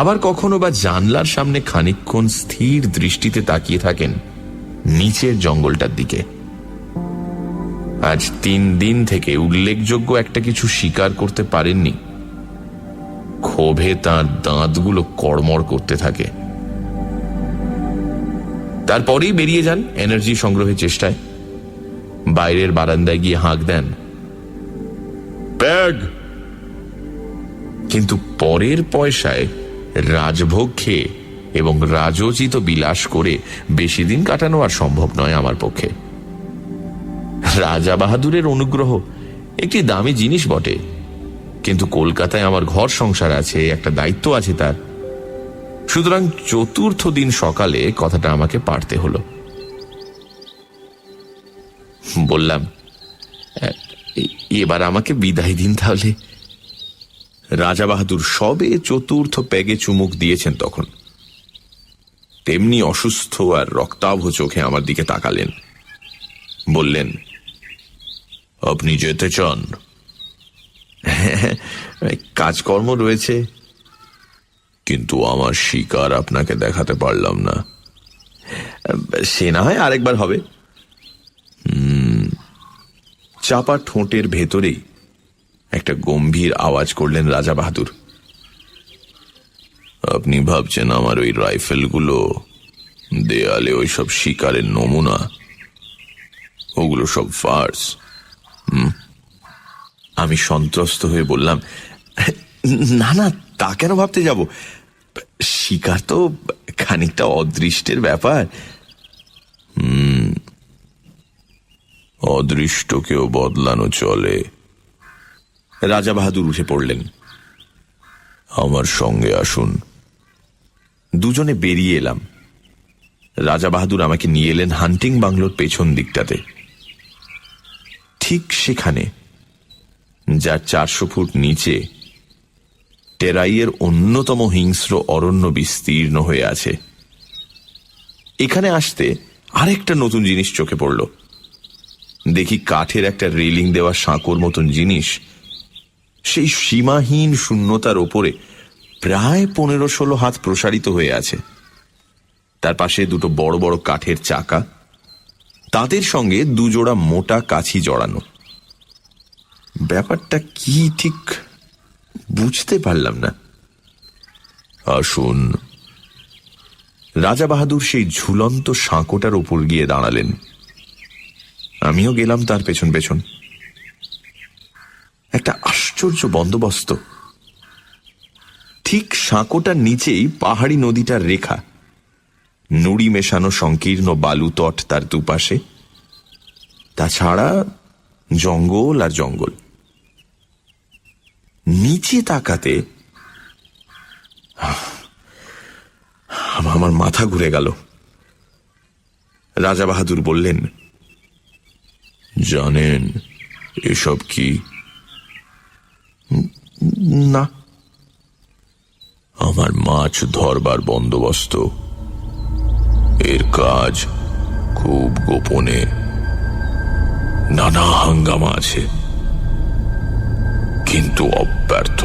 আবার কখনো বা জানলার সামনে খানিকক্ষণ স্থির দৃষ্টিতে তাকিয়ে থাকেন নিচের জঙ্গলটার দিকে। আজ 3 দিন থেকে উল্লেখযোগ্য একটা কিছু স্বীকার করতে পারেননি। ক্ষোভে তাঁর দাঁতগুলো কড়মড় করতে থাকে। তারপরেই বেরিয়ে যান এনার্জি সংগ্রহের চেষ্টায়। বাইরের বারান্দায় গিয়ে হাঁক দেন, ব্যাগ। কিন্তু পরের পয়সায় রাজভোগ খেয়ে এবং রাজোচিত বিলাস করে বেশি দিন কাটানো আর সম্ভব নয় আমার পক্ষে। রাজা বাহাদুরের অনুগ্রহ একটি দামি জিনিস বটে, কিন্তু কলকাতায় আমার ঘর সংসার আছে, একটা দায়িত্ব আছে তার। সুতরাং 4র্থ দিন সকালে কথাটা আমাকে পারতে হলো। বললাম, এবার আমাকে বিদায় দিন তাহলে। রাজা বাহাদুর সবে 4র্থ পেগে চুমুক দিয়েছেন তখন। তেমনি অসুস্থ আর রক্তাভ চোখে আমার দিকে তাকালেন। বললেন, আপনি যেতে চান? কাজকর্ম রয়েছে, কিন্তু আমার শিকার আপনাকে দেখাতে পারলাম না। সে না হয় আরেকবার হবে। চাপা ঠোঁটের ভেতরেই একটা গম্ভীর আওয়াজ করলেন রাজা বাহাদুর, আপনি ভাবছেন আমার ওই রাইফেলগুলো দেয়ালে ওই সব শিকারের নমুনা? ওগুলো সব ফার্স। আমি সন্ত্রস্ত হয়ে বললাম, না না, তা কেন ভাবতে যাব? শিকার তো খানিকটা অদৃষ্টের ব্যাপার। অদৃষ্টকেও বদলানো চলে। রাজা বাহাদুর উঠে পড়লেন। আমার সঙ্গে আসুন। দুজনে বেরিয়ে এলাম। রাজা বাহাদুর আমাকে নিয়ে এলেন হান্টিং বাংলোর পেছন দিকটাতে। ঠিক সেখানে, যার 400 ফুট নিচে টেরাইয়ের অন্যতম হিংস্র অরণ্য বিস্তীর্ণ হয়ে আছে। এখানে আসতে আরেকটা নতুন জিনিস চোখে পড়ল। দেখি কাঠের একটা রেলিং দেওয়া সাঁকোর মতন জিনিস সেই সীমাহীন শূন্যতার ওপরে প্রায় 15-16 হাত প্রসারিত হয়ে আছে। তার পাশে দুটো বড় বড় কাঠের চাকা, তাদের সঙ্গে 2 জোড়া মোটা কাছি জড়ানো। ব্যাপারটা কি ঠিক বুঝতে পারলাম না। আসুন। রাজা বাহাদুর সেই ঝুলন্ত সাঁকোটার উপর গিয়ে দাঁড়ালেন। আমিও গেলাম তার পেছন পেছন। একটা আশ্চর্য বন্দোবস্ত। ঠিক সাঁকোটার নিচেই পাহাড়ি নদীটার রেখা, নুড়ি মেশানো সংকীর্ণ বালু তট তার দুপাশে, তাছাড়া জঙ্গল আর জঙ্গল। নিচে তাকাতে আমার মাথা ঘুরে গেল। রাজা বাহাদুর বললেন, জানেন এসব কি? না। আমার মাছ ধরবার বন্দোবস্ত। এর কাজ খুব গোপনে, নানা হাঙ্গামা আছে, কিন্তু অব্যর্থ।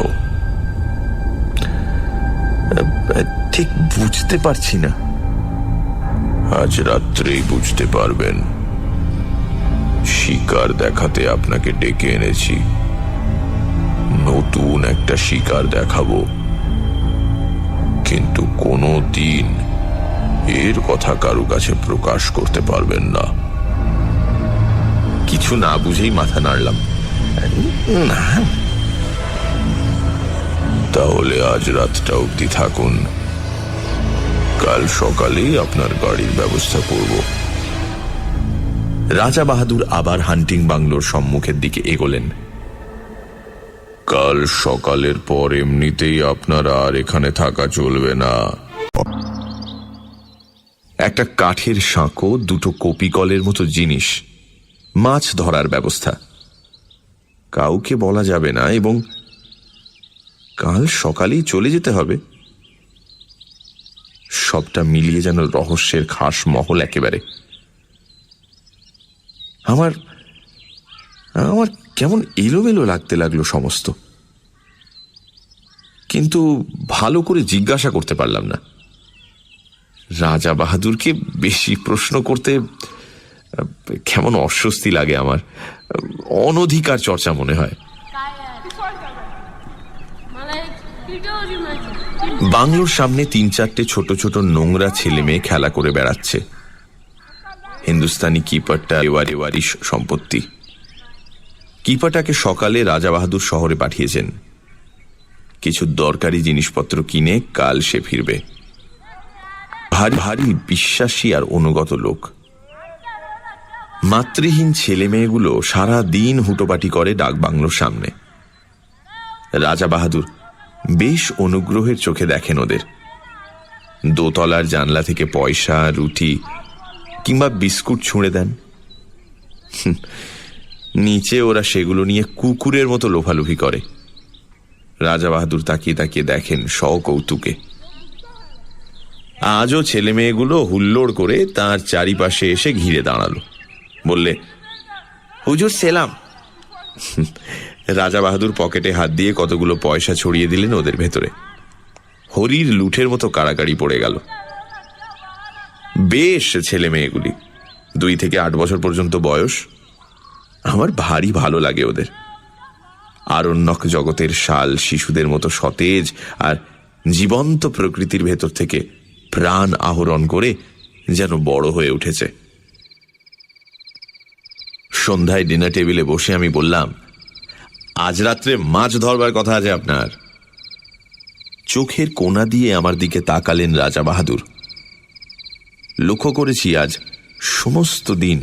ঠিক বুঝতে পারছি না। আজ রাত্রেই বুঝতে পারবেন। শিকার দেখাতে আপনাকে ডেকে এনেছি। নতুন একটা শিকার দেখাবো, কিন্তু কোনো দিন এর কথা কারো কাছে প্রকাশ করতে পারবেন না। কিছু না বুঝেই মাথা নাড়লাম। না, তাহলে আজ রাতটা অবধি থাকুন, কাল সকালেই আপনার গাড়ির ব্যবস্থা করব। রাজা বাহাদুর আবার হান্টিং বাংলোর সম্মুখের দিকে এগোলেন। কাল সকালের পর এমনিতেই আপনারা আর এখানে থাকা চলবে না। একটা কাঠের সাঁকো, দুটো কপিকলের মতো জিনিস, মাছ ধরার ব্যবস্থা, কাউকে বলা যাবে না, এবং কাল সকালেই চলে যেতে হবে। সবটা মিলিয়ে যেন রহস্যের খাস মহল একেবারে। আমার কেমন এলোমেলো লাগতে লাগলো সমস্ত, কিন্তু ভালো করে জিজ্ঞাসা করতে পারলাম না। রাজা বাহাদুরকে বেশি প্রশ্ন করতে কেমন অস্বস্তি লাগে আমার, অনধিকার চর্চা মনে হয়। বাংলোর সামনে 3-4টে ছোট ছোট নোংরা ছেলে মেয়ে খেলা করে বেড়াচ্ছে। হিন্দুস্তানি কিপারটা এওয়ারি সম্পত্তি। কিপারটাকে সকালে রাজা বাহাদুর শহরে পাঠিয়েছেন, কিছু দরকারি জিনিসপত্র কিনে কাল সে ফিরবে। ভারী ভারী বিশ্বাসী আর অনুগত লোক। মাতৃহীন ছেলে মেয়েগুলো সারা দিন হুটোপাটি করে ডাক বাংলোর সামনে। রাজা বাহাদুর বেশ অনুগ্রহের চোখে দেখেন ওদের। দোতলার জানলা থেকে পয়সা, রুটি কিংবা বিস্কুট ছুঁড়ে দেন। নিচে ওরা সেগুলো নিয়ে কুকুরের মতো লোফালুফি করে। রাজা বাহাদুর তাকিয়ে তাকিয়ে দেখেন সকৌতুকে। আজও ছেলে মেয়েগুলো হুল্লোড় করে তার চারিপাশে এসে ঘিরে দাঁড়ালো। বললে, হুজুর সেলাম। রাজা বাহাদুর পকেটে হাত দিয়ে কতগুলো পয়সা ছড়িয়ে দিলেন ওদের ভেতরে। হরির লুঠের মতো কাড়াকাড়ি পড়ে গেল। বেশ ছেলে মেয়েগুলি, 2 থেকে 8 বছর পর্যন্ত বয়স। আমার ভারী ভালো লাগে ওদের। আরণ্যক জগতের শাল শিশুদের মতো সতেজ আর জীবন্ত প্রকৃতির ভেতর থেকে প্রাণ আহরণ করে যেন বড় হয়ে উঠেছে। সন্ধ্যায় ডিনার টেবিলে বসে আমি বললাম, আজ রাত্রে মাছ ধরবার কথা আছে আপনার। চোখের কোণা দিয়ে আমার দিকে তাকালেন রাজা বাহাদুর। লক্ষ্য করেছি আজ সমস্ত দিন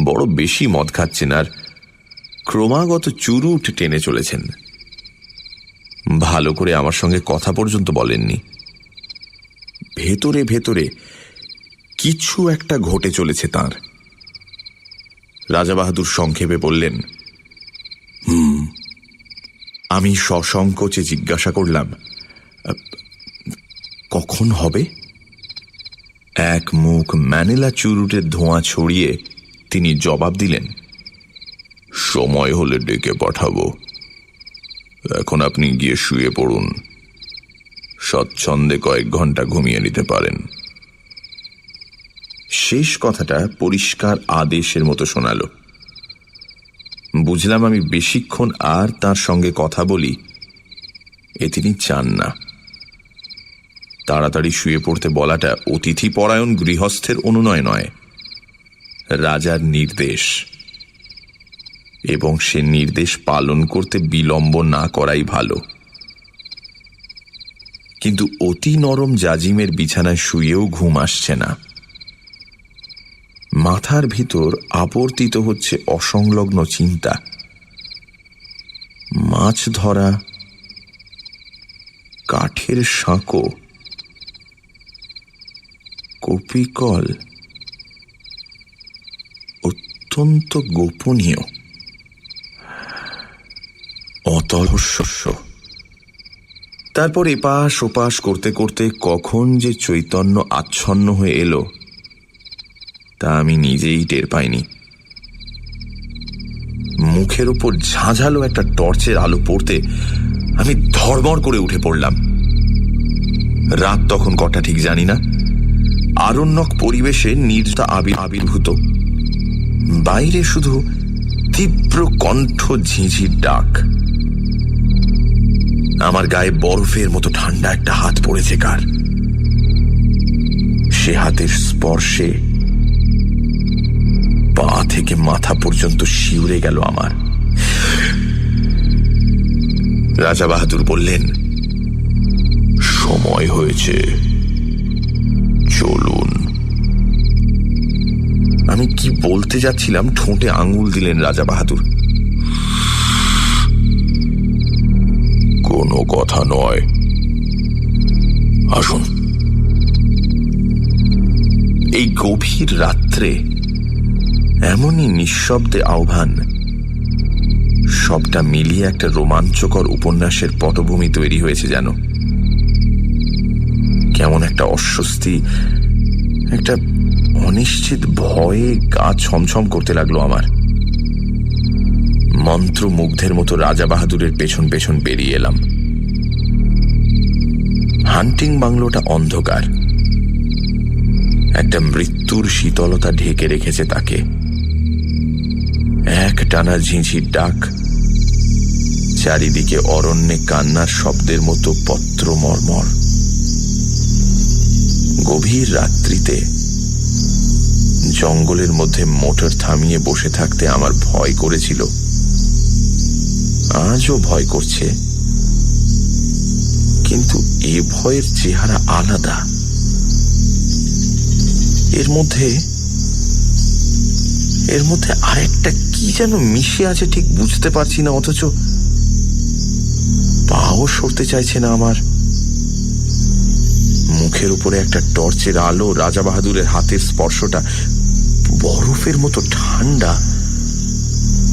বড় বেশি মদ খাচ্ছেন আর ক্রমাগত চুরুট টেনে চলেছেন। ভালো করে আমার সঙ্গে কথা পর্যন্ত বলেননি। ভেতরে ভেতরে কিছু একটা ঘটে চলেছে তাঁর। রাজা বাহাদুর সংক্ষেপে বললেন, আমি সসংকোচে জিজ্ঞাসা করলাম, কখন হবে? এক মুখ ম্যানিলা চুরুটের ধোঁয়া ছড়িয়ে তিনি জবাব দিলেন, সময় হলে ডেকে পাঠাবো। এখন আপনি গিয়ে শুয়ে পড়ুন, স্বচ্ছন্দে কয়েক ঘন্টা ঘুমিয়ে নিতে পারেন। শেষ কথাটা পরিষ্কার আদেশের মতো শোনালো। বুঝলাম আমি বেশিক্ষণ আর তার সঙ্গে কথা বলি এ তিনি চান না। তাড়াতাড়ি শুয়ে পড়তে বলাটা অতিথি পরায়ণ গৃহস্থের অনুনয় নয়, রাজার নির্দেশ, এবং সে নির্দেশ পালন করতে বিলম্ব না করাই ভালো। কিন্তু অতি নরম জাজিমের বিছানায় শুয়েও ঘুম আসছে না। মাথার ভিতর আবর্তিত হচ্ছে অসংলগ্ন চিন্তা। মাছ ধরা, কাঠের সাঁকো, কপিকল, অত্যন্ত গোপনীয়, অতলস্য। তারপর এপাশ ওপাশ করতে করতে কখন যে চৈতন্য আচ্ছন্ন হয়ে এলো তা আমি নিজেই টের পাইনি। মুখের উপর ঝাঁঝালো একটা টর্চের আলো পড়তে আমি ধড়মড় করে উঠে পড়লাম। রাত তখন কটা ঠিক জানি না। আরণ্যক পরিবেশে নির্জনতা আবির্ভূত। বাইরে শুধু তীব্র কণ্ঠ ঝিঁঝির ডাক। আমার গায়ে বরফের মতো ঠান্ডা একটা হাত পড়েছে কার। সে হাতের স্পর্শে পা থেকে মাথা পর্যন্ত শিউরে গেল আমার। রাজা বাহাদুর বললেন, সময় হয়েছে, চলুন। আমি কি বলতে যাচ্ছিলাম, ঠোঁটে আঙুল দিলেন রাজা বাহাদুর। কোনো কথা নয়, আসুন। এই গভীর রাত্রে এমনই নিঃশব্দে আহ্বান, সবটা মিলিয়ে একটা রোমাঞ্চকর উপন্যাসের পটভূমি তৈরি হয়েছে যেন। কেমন একটা অস্বস্তি, একটা অনিশ্চিত ভয়ে গা ছমছম করতে লাগলো আমার। মন্ত্রমুগ্ধের মতো রাজা বাহাদুরের পেছন পেছন বেরিয়ে এলাম। হান্টিং বাংলোটা অন্ধকার, একটা মৃত্যুর শীতলতা ঢেকে রেখেছে তাকে। এক টানা ঝিঁঝির ডাক, চারিদিকে অরণ্যে কান্নার শব্দের মতো পত্র মর্মর। গভীর রাত্রিতে জঙ্গলের মধ্যে মোটর থামিয়ে বসে থাকতে আমার ভয় করেছিল, আজও ভয় করছে, কিন্তু এ ভয়ের চেহারা আলাদা। এর মধ্যে আরেকটা কি যেন মিশে আছে, ঠিক বুঝতে পারছি না, অথচ পাও সরতে চাইছে না আমার। মুখের উপরে একটা টর্চের আলো, রাজা বাহাদুরের হাতের স্পর্শটা বরফের মতো ঠান্ডা,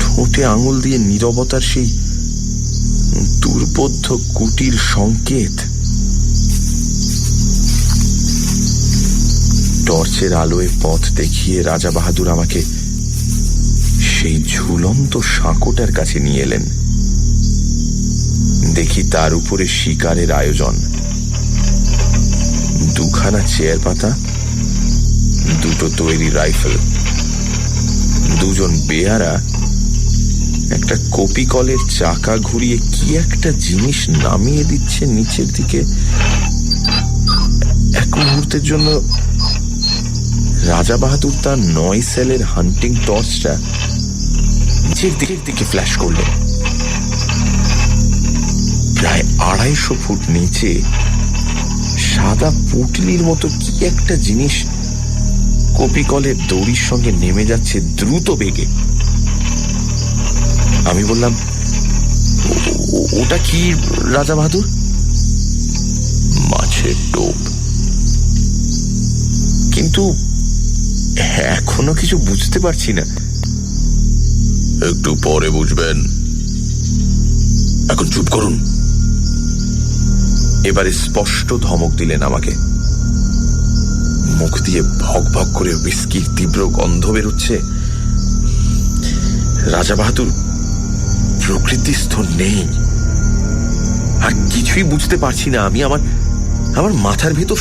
ঠোঁটে আঙুল দিয়ে নীরবতার সেই দুর্বোধ্য কুটির সংকেত। টর্চের আলোয় পথ দেখিয়ে রাজা বাহাদুর আমাকে সেই ঝুলন্ত সাঁকোটার কাছে নিয়ে এলেন। দেখি তার উপরে শিকারের আয়োজন, দুখানা চেয়ার পাতা, দুটো তৈরি রাইফেল, দুজন বেয়ারা একটা কপি কলের চাকা ঘুরিয়ে কি একটা জিনিস নামিয়ে দিচ্ছে নিচের দিকে। এক মুহূর্তের জন্য রাজা বাহাদুর তার 9 সেলের হান্টিং টর্চটা নিচের দিকে ফ্ল্যাশ করলেন। প্রায় 250 ফুট নিচে সাদা পুটলির মতো কি একটা জিনিস কপি কলের দড়ির সঙ্গে নেমে যাচ্ছে দ্রুত বেগে। আমি বললাম, ওটা কি রাজা বাহাদুর? মাছের টোপ। কিন্তু এখনো কিছু বুঝতে পারছি না। একটু পরে বুঝবেন, এখন চুপ করুন। এবারে স্পষ্ট ধমক দিলেন আমাকে। মুখ দিয়ে ভক ভক করে হুইস্কির তীব্র গন্ধ বেরোচ্ছে। রাজা বাহাদুর প্রকৃতিস্থ নেই, আর কিছুই বুঝতে পারছি না আমি। আমার মাথার ভেতর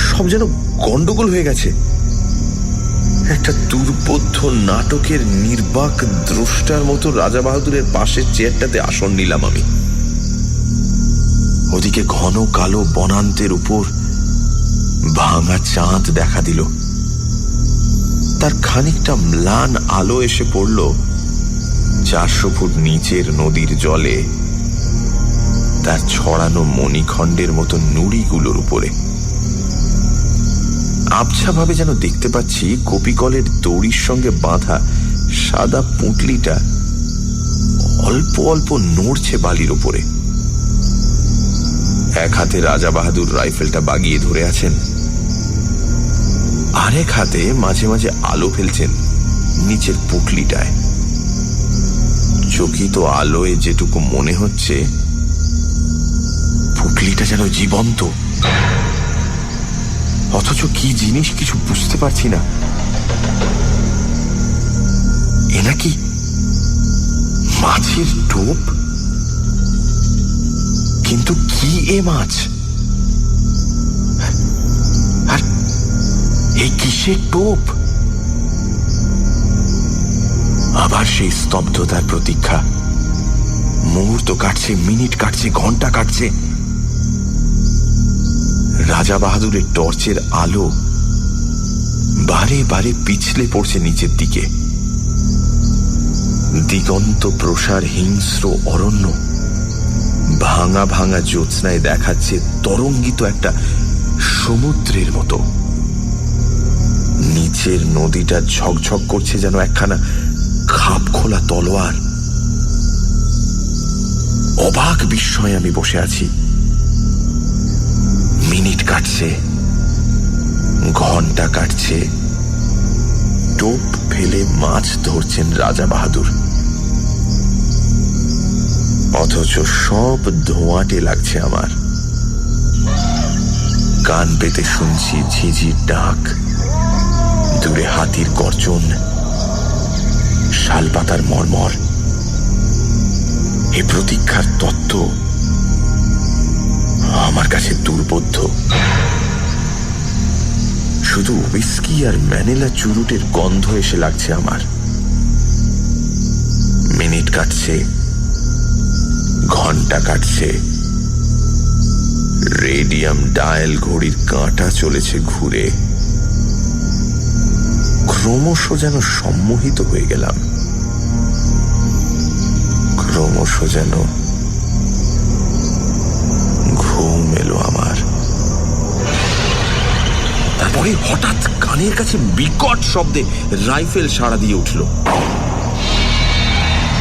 সব যেন গন্ডগোল হয়ে গেছে। একটা দুর্বোধ্য নাটকের নির্বাক দ্রষ্টার মতো রাজা বাহাদুরের পাশের চেয়ারটাতে আসন নিলাম আমি। ওদিকে ঘন কালো বনান্তের উপর ভাঙা চাঁদ দেখা দিল। তার খানিকটা ম্লান আলো এসে পড়ল 400 ফুট নিচের নদীর জলে, তার ছড়ানো মণিখণ্ডের মতো নুড়িগুলোর উপরে। আবছাভাবে যেন দেখতে পাচ্ছি কপিকলের দড়ির সঙ্গে বাঁধা সাদা পুঁটলিটা অল্প অল্প নড়ছে বালির উপরে। এক হাতে রাজা বাহাদুর রাইফেলটা বাগিয়ে ধরে আছেন, আরেক হাতে মাঝে মাঝে আলো ফেলছেন নিচের পুঁটলিটায়। চকিত আলোয় যেটুকু মনে হচ্ছে পুঁটলিটা যেন জীবন্ত, অথচ কি জিনিস কিছু বুঝতে পারছি না। এ নাকি মাছের টোপ? কিন্তু কি এ মাছ? আর এই কিসের টোপ? আবার সেই স্তব্ধতার প্রতীক্ষা। মুহূর্ত কাটছে, মিনিট কাটছে, ঘন্টা কাটছে। রাজা বাহাদুরের টর্চের আলো বারে বারে পিছলে পড়ছে নিচের দিকে। দিগন্ত প্রসার হিংস্র অরণ্য ভাঙা ভাঙা জ্যোৎস্নায় দেখাচ্ছে তরঙ্গিত একটা সমুদ্রের মতো। নিচের নদীটা ঝকঝক করছে যেন একখানা খাপ খোলা তলোয়ার। অবাক বিস্ময়ে আমি বসে আছি। মিনিট কাটছে, ঘন্টা কাটছে, টোপ ফেলে মাছ ধরছেন রাজা বাহাদুর, অথচ সব ধোঁয়াটে লাগছে আমার। কান পেতে শুনছি ঝিঝির ডাক, দূরে হাতির গর্জন, শালপাতার মর্মর। এই প্রতীক্ষার তত্ত্ব আমার কাছে দুর্বোধ্য। শুধু উইস্কি আর ম্যানিলা চুরুটের গন্ধ এসে লাগছে আমার। মিনিট কাটছে, ঘন্টা কাটছে, রেডিয়াম ডায়াল ঘড়ির কাঁটা চলেছে ঘুরে। ক্রমশ যেন সম্মোহিত হয়ে গেলাম, ক্রমশ যেন ঘুম এলো আমার। তারপরে হঠাৎ কানের কাছে বিকট শব্দে রাইফেল সাড়া দিয়ে উঠল।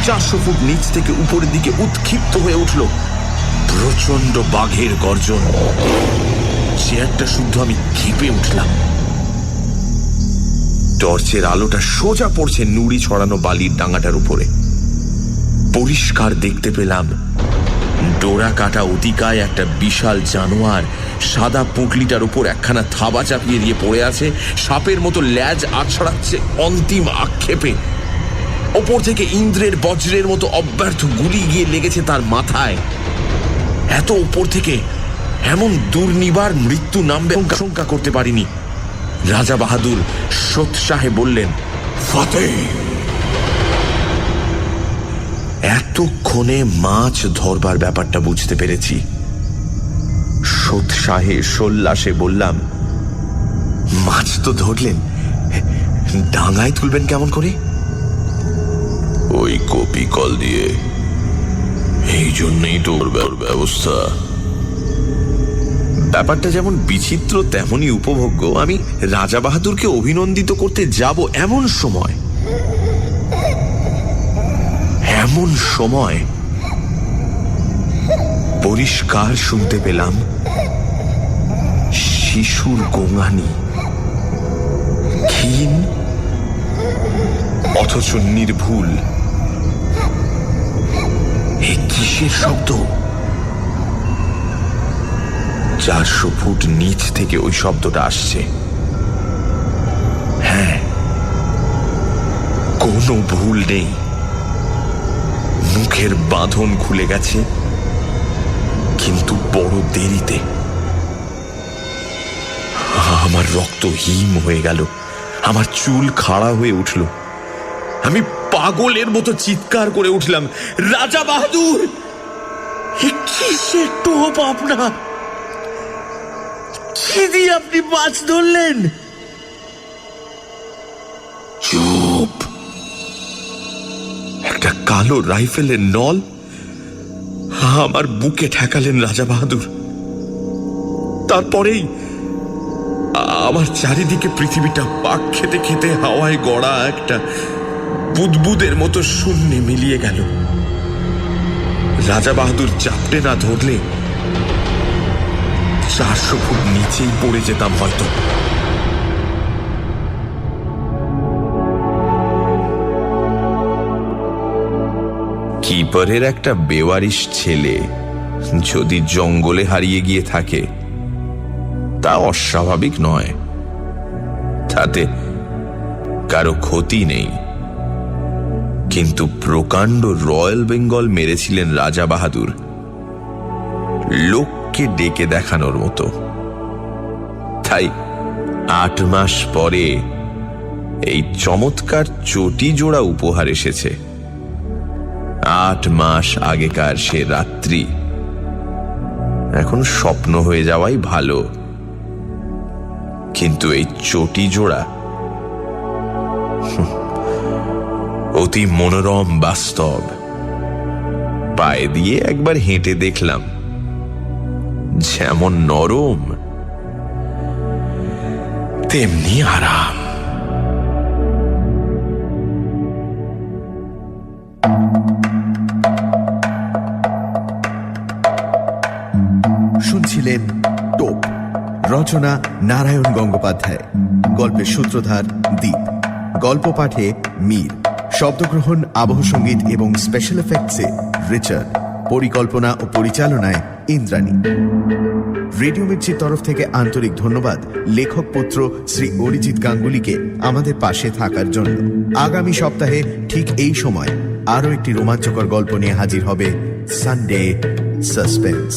400 ফুট নিচ থেকে উপরের দিকে উৎক্ষিপ্ত হয়ে উঠল প্রচন্ড বাঘের গর্জন। চেয়ারটা শুদ্ধ আমি ক্ষেপে উঠলাম। টর্চের আলোটা সোজা পড়ছে নুড়ি ছড়ানো বালির ডাঙাটার উপরে। পরিষ্কার দেখতে পেলাম ডোরা কাটা অতিকায় একটা বিশাল জানোয়ার সাদা পুঁটলিটার উপর একখানা থাবা চাপিয়ে দিয়ে পড়ে আছে, সাপের মতো ল্যাজ আছড়াচ্ছে অন্তিম আক্ষেপে। ওপর থেকে ইন্দ্রের বজ্রের মতো অব্যর্থ গুলি গিয়ে লেগেছে তার মাথায়। এত উপর থেকে এমন দুর্নিবার মৃত্যু নামবে আশঙ্কা করতে পারিনি। রাজা বাহাদুর সোৎসাহে বললেন, ফতেহ। এতক্ষণে মাছ ধরবার ব্যাপারটা বুঝতে পেরেছি। সোৎসাহে সোল্লাসে বললাম, মাছ তো ধরলেন, ডাঙায় তুলবেন কেমন করে? ওই কপি কল দিয়ে, এই জন্যই তো ব্যবস্থা। ব্যাপারটা যেমন বিচিত্র তেমনই উপভোগ্য। আমি রাজা বাহাদুরকে অভিনন্দিত করতে যাব এমন সময় পরিষ্কার শুনতে পেলাম শিশুর গোঙানি, ক্ষীণ অথচ নির্ভুল। এ কিসের শব্দ? 400 ফুট নিচ থেকে ওই শব্দটা আসছে। হ্যাঁ, কোনো ভুল নেই। মুখের বাঁধন খুলে গেছে, কিন্তু বড় দেরিতে। আমার রক্ত হিম হয়ে গেল, আমার চুল খাড়া হয়ে উঠল। আমি পাগলের মতো চিৎকার করে উঠলাম, রাজা বাহাদুর, কিসের টোপ আপনার? কি দিয়ে আপনি মাছ ধরলেন? চুপ! একটা কালো রাইফেলের নল আমার বুকে ঠেকালেন রাজা বাহাদুর। তারপরেই আমার চারিদিকে পৃথিবীটা পাক খেতে খেতে হাওয়ায় গড়া একটা বুদবুদের মতো শূন্যে মিলিয়ে গেল। রাজা বাহাদুর চাপটে না ধরলে 400 ফুট নিচেই পড়ে যেতাম হয়তো। কিপারের একটা বেওয়ারিশ ছেলে যদি জঙ্গলে হারিয়ে গিয়ে থাকে তা অস্বাভাবিক নয়, তাতে কারো ক্ষতি নেই। কিন্তু প্রকাণ্ড রয়্যাল বেঙ্গল মেরেছিলেন রাজা বাহাদুর, লোককে ডেকে দেখানোর মতো। তাই 8 মাস পরে এই চমৎকার চটি জোড়া উপহার এসেছে। 8 মাস আগেকার সে রাত্রি এখন স্বপ্ন হয়ে যাওয়াই ভালো। কিন্তু এই চটি জোড়া অতি মনোরম বাস্তব। পায়ে দিয়ে একবার হেঁটে দেখলাম, যেমন নরম তেমনি আরাম। শুনছিলেন টোপ, রচনা নারায়ণ গঙ্গোপাধ্যায়, গল্পের সূত্রধার দীপ, গল্প পাঠে মীর, শব্দগ্রহণ, আবহ সঙ্গীত এবং স্পেশাল এফেক্টসে রিচার্ড, পরিকল্পনা ও পরিচালনায় ইন্দ্রাণী। রেডিও মির্চির তরফ থেকে আন্তরিক ধন্যবাদ লেখক পুত্র শ্রী অরিজিৎ গাঙ্গুলিকে আমাদের পাশে থাকার জন্য। আগামী সপ্তাহে ঠিক এই সময় আরও একটি রোমাঞ্চকর গল্প নিয়ে হাজির হবে সানডে সাসপেন্স।